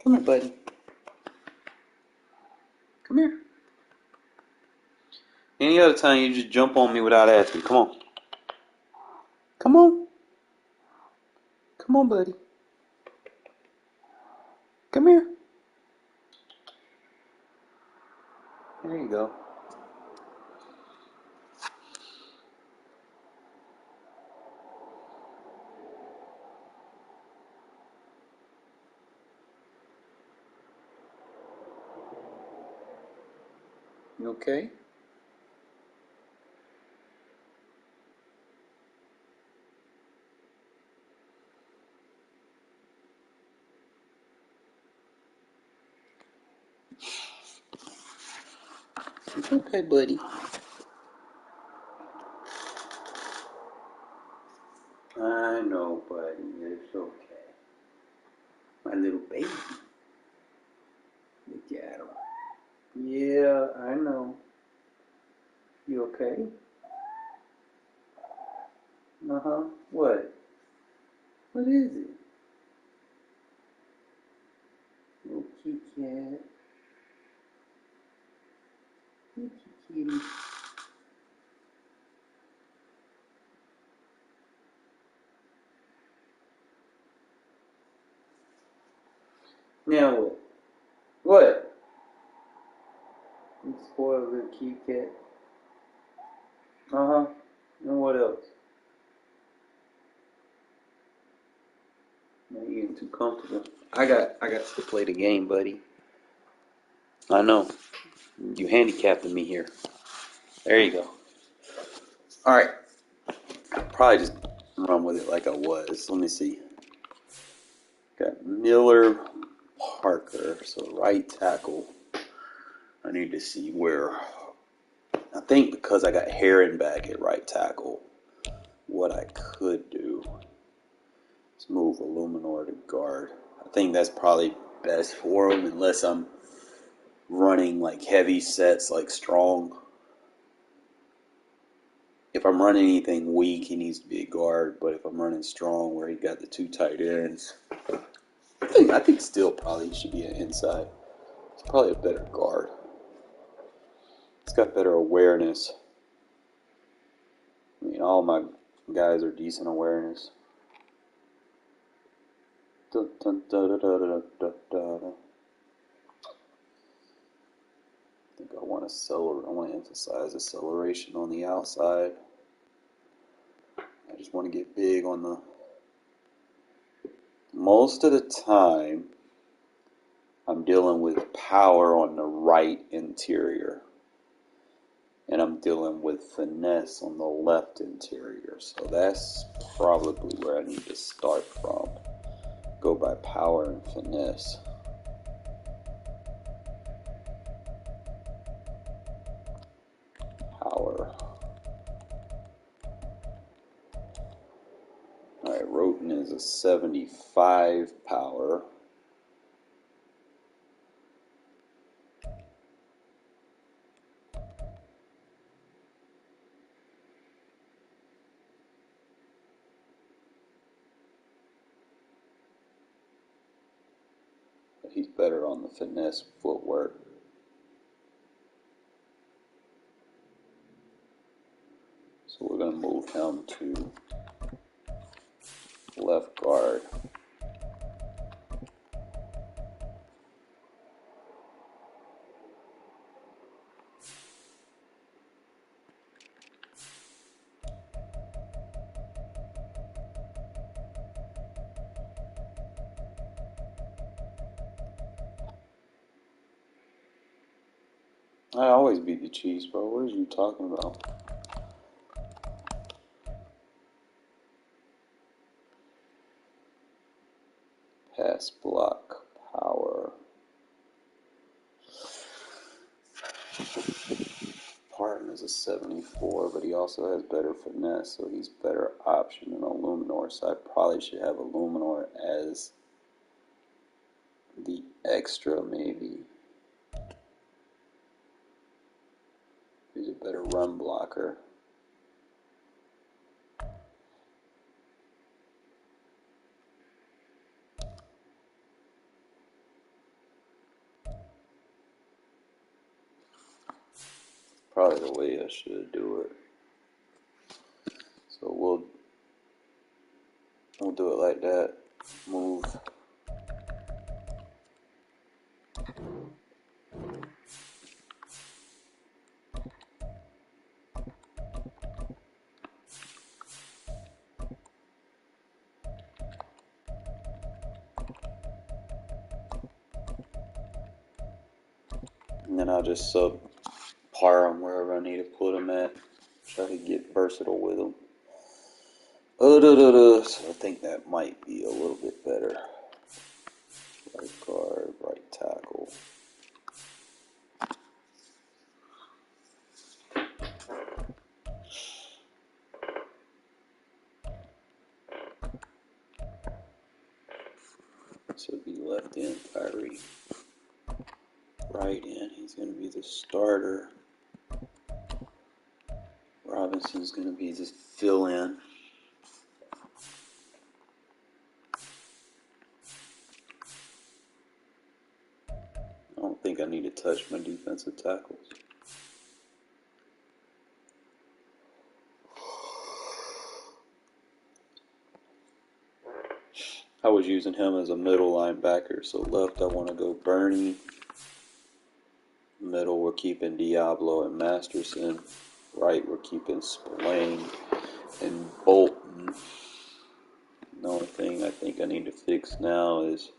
Come here, buddy. Come here. Any other time you just jump on me without asking. Come on. Come on. Come on, buddy. Come here. There you go. You okay? It's okay, buddy. I know, buddy. It's okay. My little baby. Look at him. Yeah, I know. You okay? Uh-huh. What? What is it? Little kitty cat. Kitty kitty. Now what? What? You spoiled little cute cat. Uh-huh. And what else? Now you're getting too comfortable. I got to play the game, buddy. I know. You handicapped me here. There you go. Alright. I'll probably just run with it like I was. Let me see. Got Miller, Parker, so right tackle. I need to see where. I think because I got Heron back at right tackle, what I could do is move Illuminor to guard. I think that's probably best for him unless I'm running like heavy sets like strong. If I'm running anything weak, he needs to be a guard. But if I'm running strong, where he got the two tight ends, I think still probably should be an inside. It's probably a better guard. It's got better awareness. I mean, all my guys are decent awareness. Dun, dun, da, da, da, da, da, da, da. I think I want to emphasize acceleration on the outside. I just want to get big on the. Most of the time, I'm dealing with power on the right interior. And I'm dealing with finesse on the left interior. So that's probably where I need to start from. Go by power and finesse. Power. Alright, Roten is a 75 power. He's better on the finesse footwork. So we're going to move him to left guard. I always beat the Chiefs, bro. What are you talking about? Pass block power. Parton is a 74, but he also has better finesse, so he's better option than Illuminor. So I probably should have Illuminor as the extra, maybe. He's a better run blocker. Probably the way I should do it. So we'll do it like that. Move. And then I'll just par them wherever I need to put them at. Try to get versatile with them. So I think that might be a little bit better. Right guard, right tackle. would be left end, Kyrie. Right end, he's going to be the starter. Robinson's going to be the fill-in. I don't think I need to touch my defensive tackles. I was using him as a middle linebacker, so left I want to go Bernie. Middle we're keeping Diablo and Masterson. Right we're keeping Spillane and Bolton. The only thing I think I need to fix now is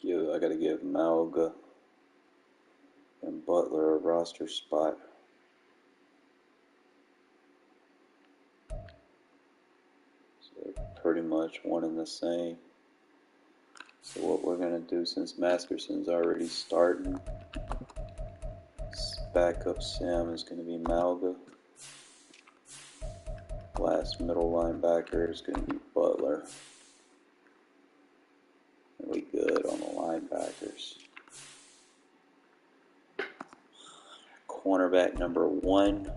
I got to give Malga and Butler a roster spot. So pretty much one and the same. So what we're going to do, since Masterson's already starting, backup Sam is going to be Malga. Last middle linebacker is going to be Butler. And we good on the linebackers. Cornerback number 1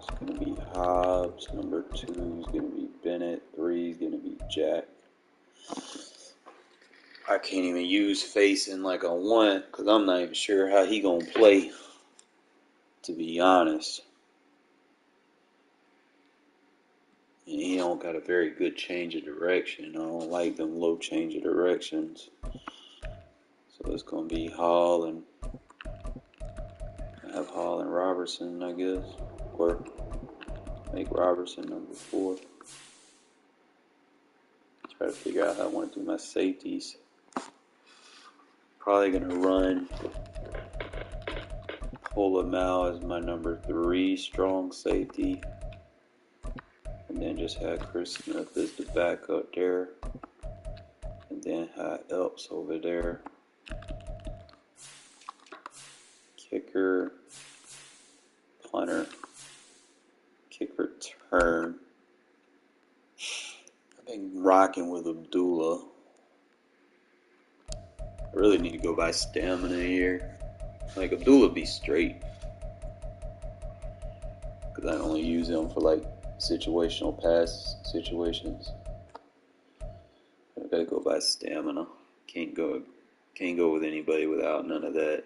is going to be Hobbs. Number 2 is going to be Bennett. 3 is going to be Jack. I can't even use facing like a 1 because I'm not even sure how he going to play, to be honest. And he don't got a very good change of direction. I don't like them low change of directions. So it's going to be Hall and have Hall and Robertson, I guess. Or make Robertson number 4. Try to figure out how I want to do my safeties. Probably going to run Polamal as my number 3 strong safety. And then just have Chris Smith as the backup there. And then have Elps over there. Kicker, punter, kick return. I've been rocking with Abdullah. I really need to go by stamina here. Like Abdullah be straight. Because I only use him for like situational pass situations. I gotta go by stamina. Can't go with anybody without none of that.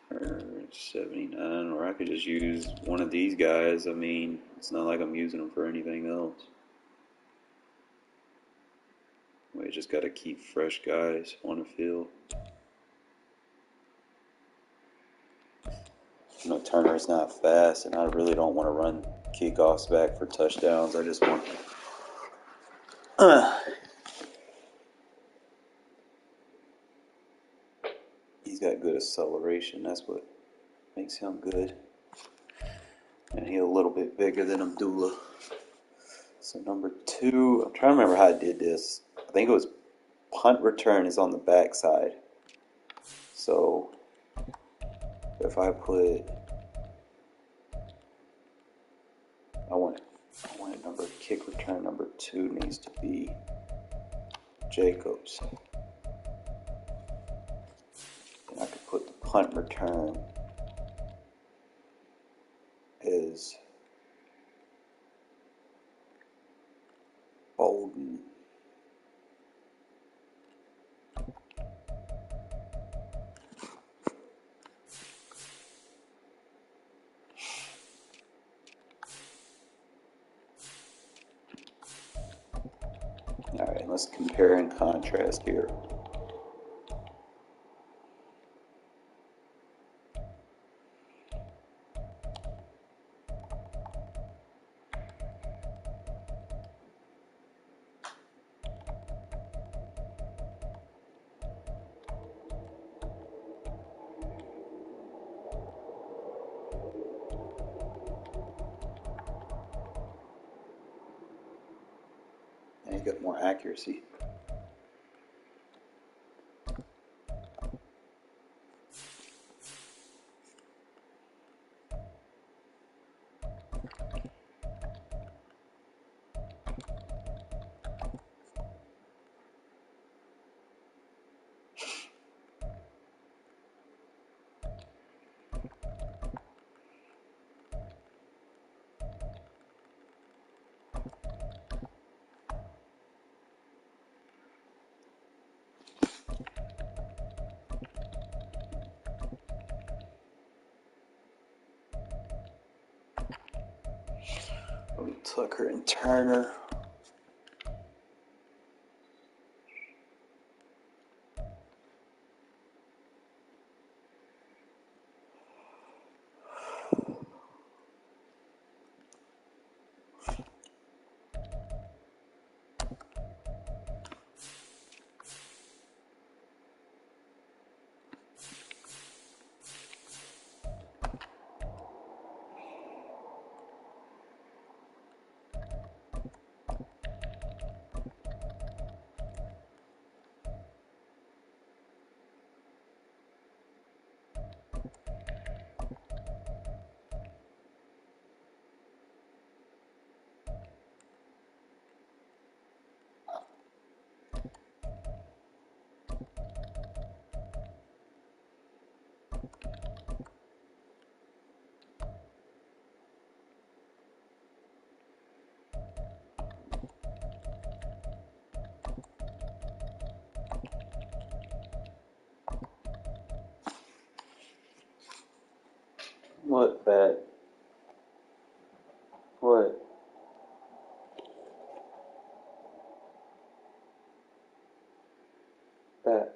Turn 79, or I could just use one of these guys. I mean, it's not like I'm using them for anything else. We just gotta keep fresh guys on the field. You know, Turner's not fast, and I really don't want to run kickoffs back for touchdowns. I just want he's got good acceleration. That's what makes him good. And he's a little bit bigger than Abdullah. So number 2, I'm trying to remember how I did this. I think it was punt return is on the backside. So if I put, I want number kick return number 2 needs to be Jacobs. And I could put the punt return as Bolden. Alright, let's compare and contrast here. And you get more accuracy. Tucker and Turner. What bet? What? Bet.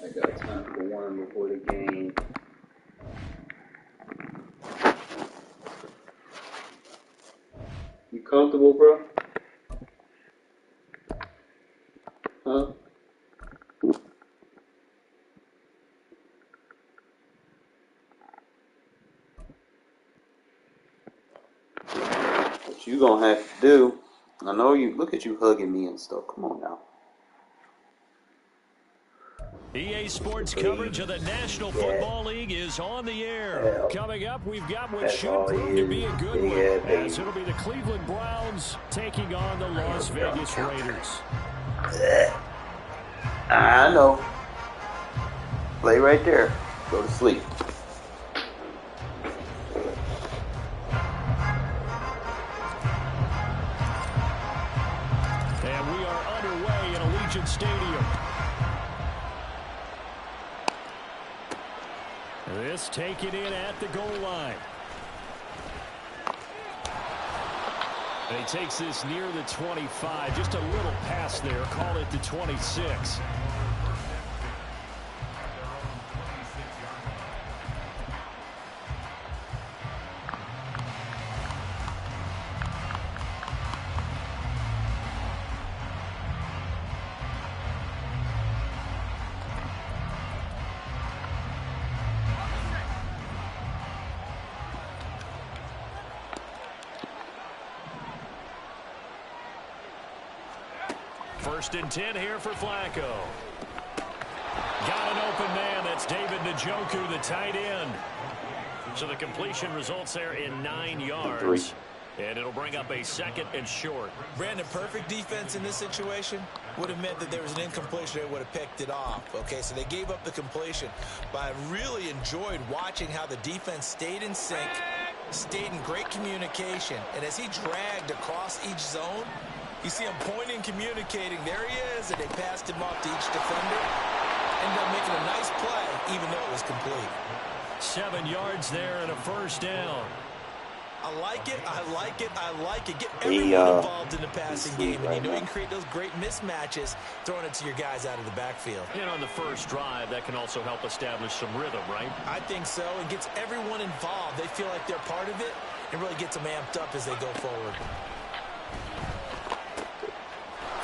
I got time for one before the game. You comfortable, bro? Huh? What you gonna have to do? I know you. Look at you hugging me and stuff. Come on now. EA Sports coverage of the National Football League is on the air. Coming up, we've got what should prove to be a good one, as it'll be the Cleveland Browns taking on the Las Vegas Raiders. I know. Play right there. Go to sleep. And we are underway in Allegiant Stadium. This taken in at the goal line. And he takes this near the 25. Just a little pass there. Call it the 26. First and 10 here for Flacco. Got an open man. That's David Njoku, the tight end. So the completion results there in 9 yards. And it'll bring up a second and short. Brandon, perfect defense in this situation would have meant that there was an incompletion. They would have picked it off. Okay, so they gave up the completion. But I really enjoyed watching how the defense stayed in sync, stayed in great communication. And as he dragged across each zone, you see him pointing, communicating. There he is, and they passed him off to each defender. Ended up making a nice play, even though it was complete. 7 yards there and a first down. I like it. I like it. I like it. Get everyone involved in the passing game. And you know you can create those great mismatches throwing it to your guys out of the backfield. And on the first drive, that can also help establish some rhythm, right? I think so. It gets everyone involved. They feel like they're part of it and really gets them amped up as they go forward.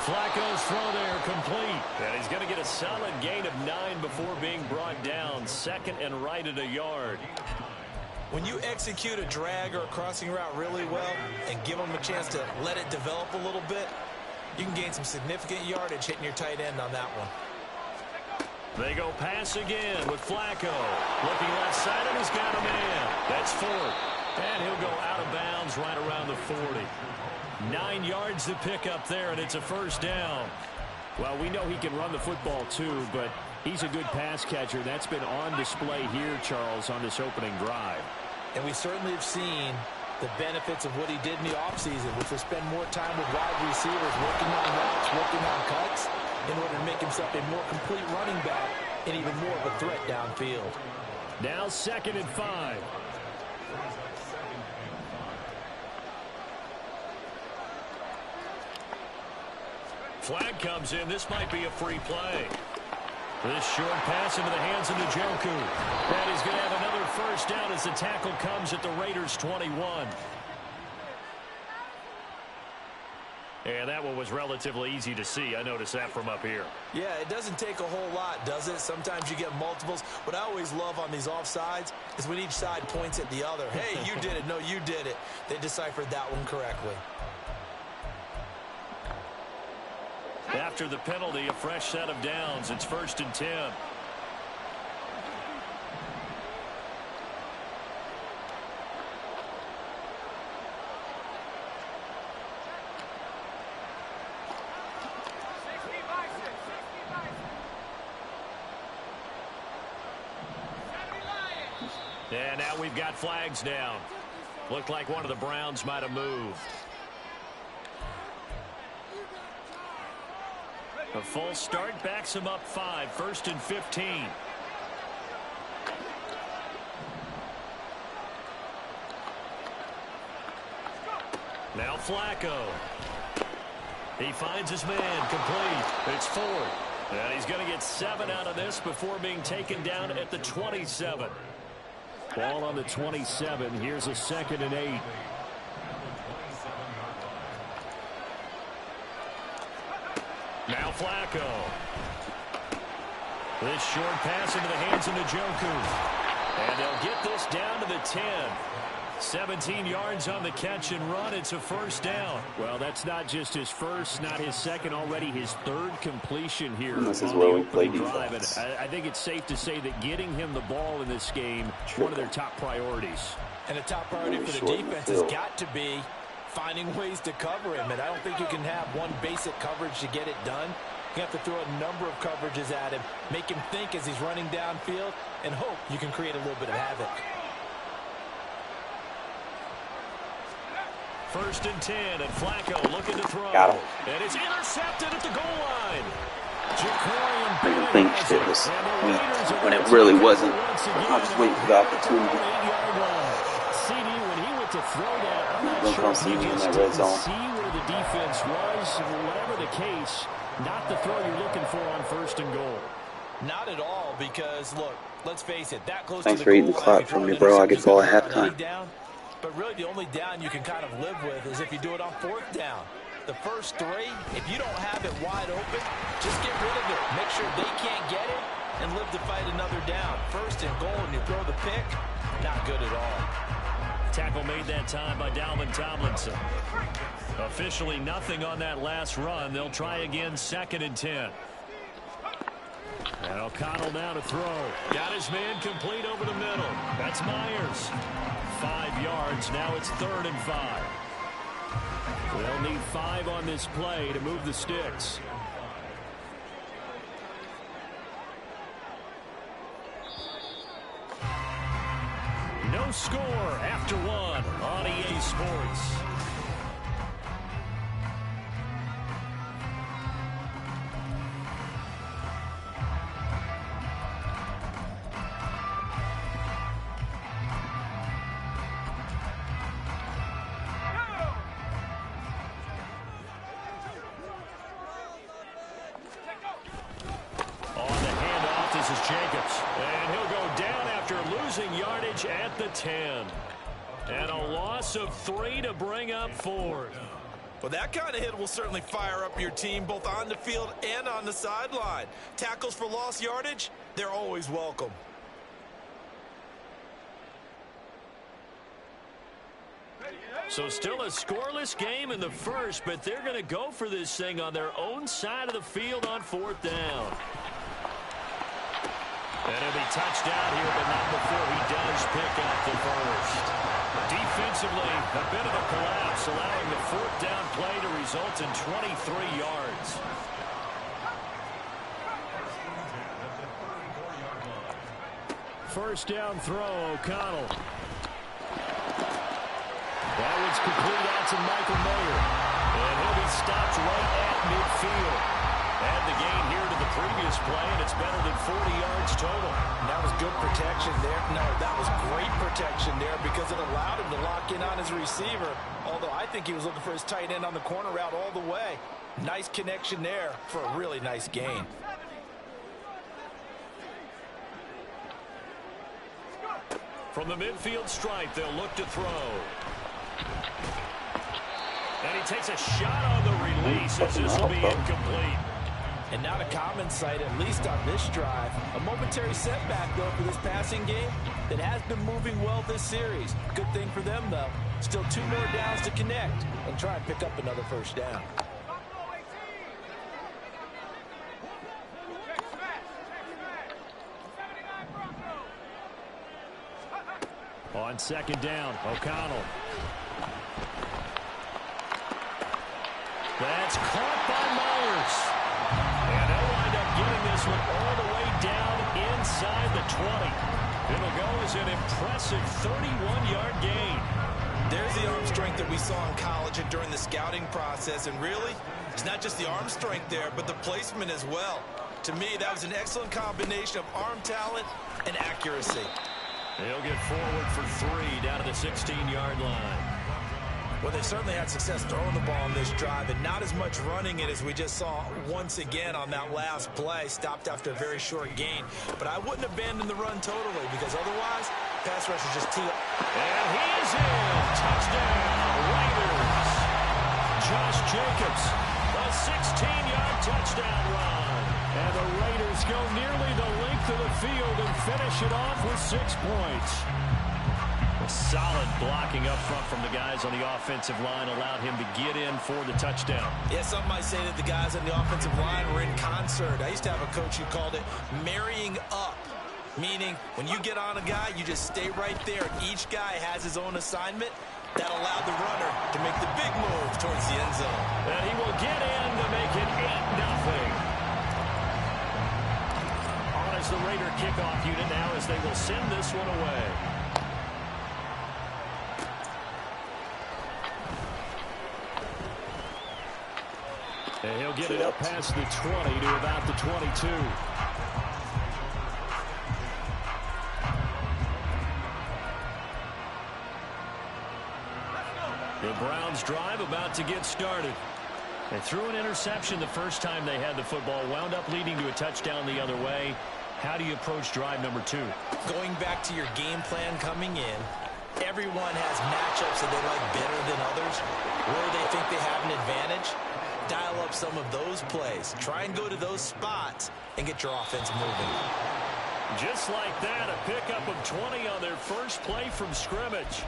Flacco's throw there complete. And he's going to get a solid gain of 9 before being brought down. Second and right at a yard. When you execute a drag or a crossing route really well and give them a chance to let it develop a little bit, you can gain some significant yardage hitting your tight end on that one. They go pass again with Flacco. Looking left side, and he's got a man. That's Ford. And he'll go out of bounds right around the 40. 9 yards to pick up there, and it's a first down. Well, we know he can run the football too, but he's a good pass catcher. That's been on display here, Charles, on this opening drive. And we certainly have seen the benefits of what he did in the offseason, which was spend more time with wide receivers, working on routes, working on cuts, in order to make himself a more complete running back and even more of a threat downfield. Now 2nd and 5. Flag comes in. This might be a free play. This short pass into the hands of Njoku. And he's going to have another first down as the tackle comes at the Raiders' 21. And that one was relatively easy to see. I noticed that from up here. Yeah, it doesn't take a whole lot, does it? Sometimes you get multiples. What I always love on these offsides is when each side points at the other. Hey, you did it. No, you did it. They deciphered that one correctly. After the penalty, a fresh set of downs. It's 1st and 10. And now we've got flags down. Looked like one of the Browns might have moved. A false start backs him up 5. 1st and 15. Now Flacco. He finds his man complete. It's 4th. And he's going to get 7 out of this before being taken down at the 27. Ball on the 27. Here's a 2nd and 8. Now Flacco. This short pass into the hands of Njoku. And they'll get this down to the 10. 17 yards on the catch and run. It's a first down. Well, that's not just his first, not his second, already his 3rd completion here. This is where we play defense. I think it's safe to say that getting him the ball in this game, one of their top priorities. And the top priority for the defense has got to be finding ways to cover him. And I don't think you can have one basic coverage to get it done. You have to throw a number of coverages at him, make him think as he's running downfield, and hope you can create a little bit of havoc. 1st and 10, and Flacco looking to throw. Got him. And it's intercepted at the goal line. I didn't think it was weak when it really wasn't. I was waiting for the opportunity. CD, when he went to throw that, I'm not Don't sure come if see he me in just that didn't red zone. see where the defense was. Whatever the case, not the throw you're looking for on 1st and goal. Not at all, because, look, let's face it, that close Thanks to for the eating the goal clock line, from me, throwing bro. I interceptions get ball at is not halftime. down. But really, the only down you can kind of live with is if you do it on 4th down. The first 3, if you don't have it wide open, just get rid of it. Make sure they can't get it and live to fight another down. 1st and goal, and you throw the pick, not good at all. Tackle made that time by Dalvin Tomlinson. Officially nothing on that last run. They'll try again 2nd and 10. And O'Connell now to throw. Got his man complete over the middle. That's Myers. 5 yards. Now it's 3rd and 5. They'll need 5 on this play to move the sticks. No score after 1 on EA Sports. Jacobs, and he'll go down after losing yardage at the 10. And a loss of 3 to bring up 4th. Well, that kind of hit will certainly fire up your team both on the field and on the sideline. Tackles for lost yardage, they're always welcome. So still a scoreless game in the first, but they're going to go for this thing on their own side of the field on 4th down. And he'll be touched out here, but not before he does pick up the first. Defensively, a bit of a collapse, allowing the fourth down play to result in 23 yards. First down throw, O'Connell. That one's complete out to Michael Mayer. And he'll be stopped right at midfield. Add the gain here to the previous play, and it's better than 40 yards total. And that was good protection there. No, that was great protection there because it allowed him to lock in on his receiver. Although I think he was looking for his tight end on the corner route all the way. Nice connection there for a really nice gain. From the midfield stripe, they'll look to throw. And he takes a shot on the release as this will be incomplete. And not a common sight, at least on this drive. A momentary setback, though, for this passing game that has been moving well this series. Good thing for them, though. Still 2 more downs to connect and try and pick up another first down. On second down, O'Connell. That's caught by Myers. And they'll wind up getting this one all the way down inside the 20. It'll go as an impressive 31-yard gain. There's the arm strength that we saw in college and during the scouting process. And really, it's not just the arm strength there, but the placement as well. To me, that was an excellent combination of arm talent and accuracy. He'll get forward for 3 down to the 16-yard line. Well, they certainly had success throwing the ball on this drive and not as much running it as we just saw once again on that last play. Stopped after a very short gain. But I wouldn't abandon the run totally because otherwise, pass rush is just too... And he is in. Touchdown, Raiders. Josh Jacobs, a 16-yard touchdown run. And the Raiders go nearly the length of the field and finish it off with 6 points. A solid blocking up front from the guys on the offensive line allowed him to get in for the touchdown. Yeah, some might say that the guys on the offensive line were in concert. I used to have a coach who called it marrying up, meaning when you get on a guy, you just stay right there. Each guy has his own assignment. That allowed the runner to make the big move towards the end zone. And he will get in to make it 8-0. As the Raider kickoff unit now as they will send this one away. And he'll get it up past the 20 to about the 22. The Browns drive about to get started. They threw an interception the first time they had the football, wound up leading to a touchdown the other way. How do you approach drive number 2? Going back to your game plan coming in, everyone has matchups that they like better than others. Where they think they have an advantage, dial up some of those plays. Try and go to those spots and get your offense moving. Just like that, a pickup of 20 on their first play from scrimmage.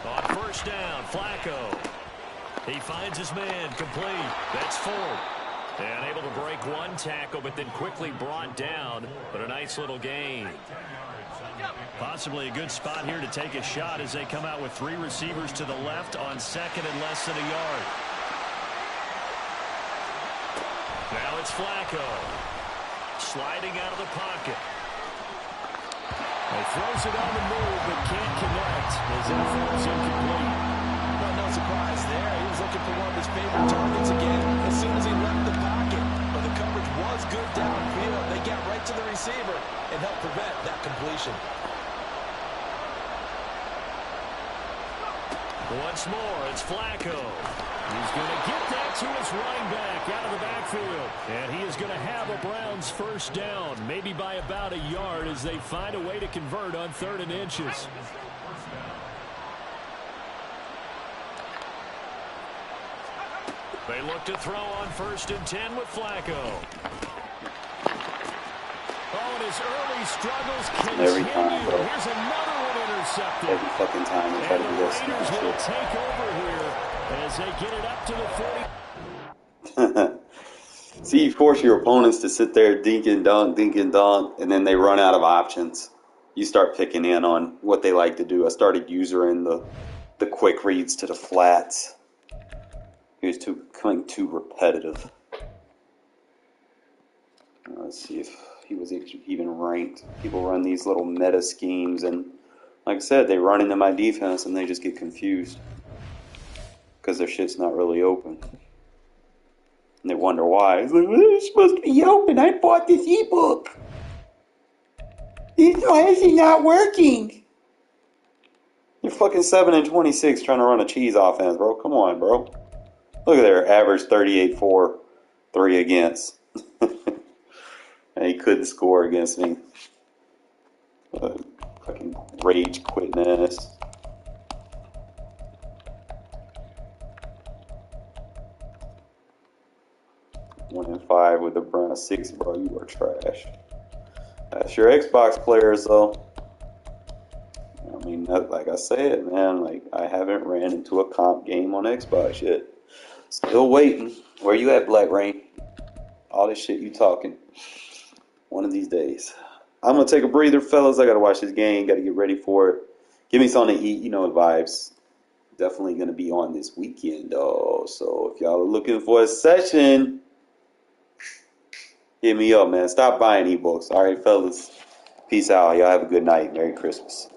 On first down, Flacco. He finds his man, complete. That's 4. And able to break one tackle, but then quickly brought down. But a nice little gain. Possibly a good spot here to take a shot as they come out with 3 receivers to the left on second and less than a yard. Now it's Flacco. Sliding out of the pocket. He throws it on the move, but can't connect. His effort is incomplete. Well, no surprise there. He was looking for one of his favorite targets again as soon as he left the pocket. But the coverage was good downfield. They got right to the receiver and helped prevent that completion. Once more, it's Flacco. He's going to get that to his running back out of the backfield. And he is going to have a Browns first down, maybe by about a yard as they find a way to convert on 3rd and inches. They look to throw on 1st and 10 with Flacco. Oh, and his early struggles continue. Every time, bro. Here's another one intercepted. Every fucking time they try to do this. And the Raiders will take over here as they get it up to the 40. See, you force your opponents to sit there dink and dunk, and then they run out of options. You start picking in on what they like to do. I started using the quick reads to the flats. He was becoming too repetitive. Let's see if he was even ranked. People run these little meta schemes, and like I said, they run into my defense, and they just get confused because their shit's not really open. And they wonder why. It's like, well, it's supposed to be open. I bought this ebook. Why is it not working? You're fucking 7-26 trying to run a cheese offense, bro. Come on, bro. Look at their average 38-4, 3 against. And he couldn't score against me. Fucking rage quitting ass. One in 5 with a Brown 6, bro. You are trash. That's your Xbox players, though. I mean, like I said, man, like I haven't ran into a comp game on Xbox yet. Still waiting. Where you at, Black Rain? All this shit you talking. One of these days. I'm going to take a breather, fellas. I got to watch this game. Got to get ready for it. Give me something to eat. You know the vibes. Definitely going to be on this weekend, though. So if y'all are looking for a session, hit me up, man. Stop buying ebooks. All right, fellas. Peace out. Y'all have a good night. Merry Christmas.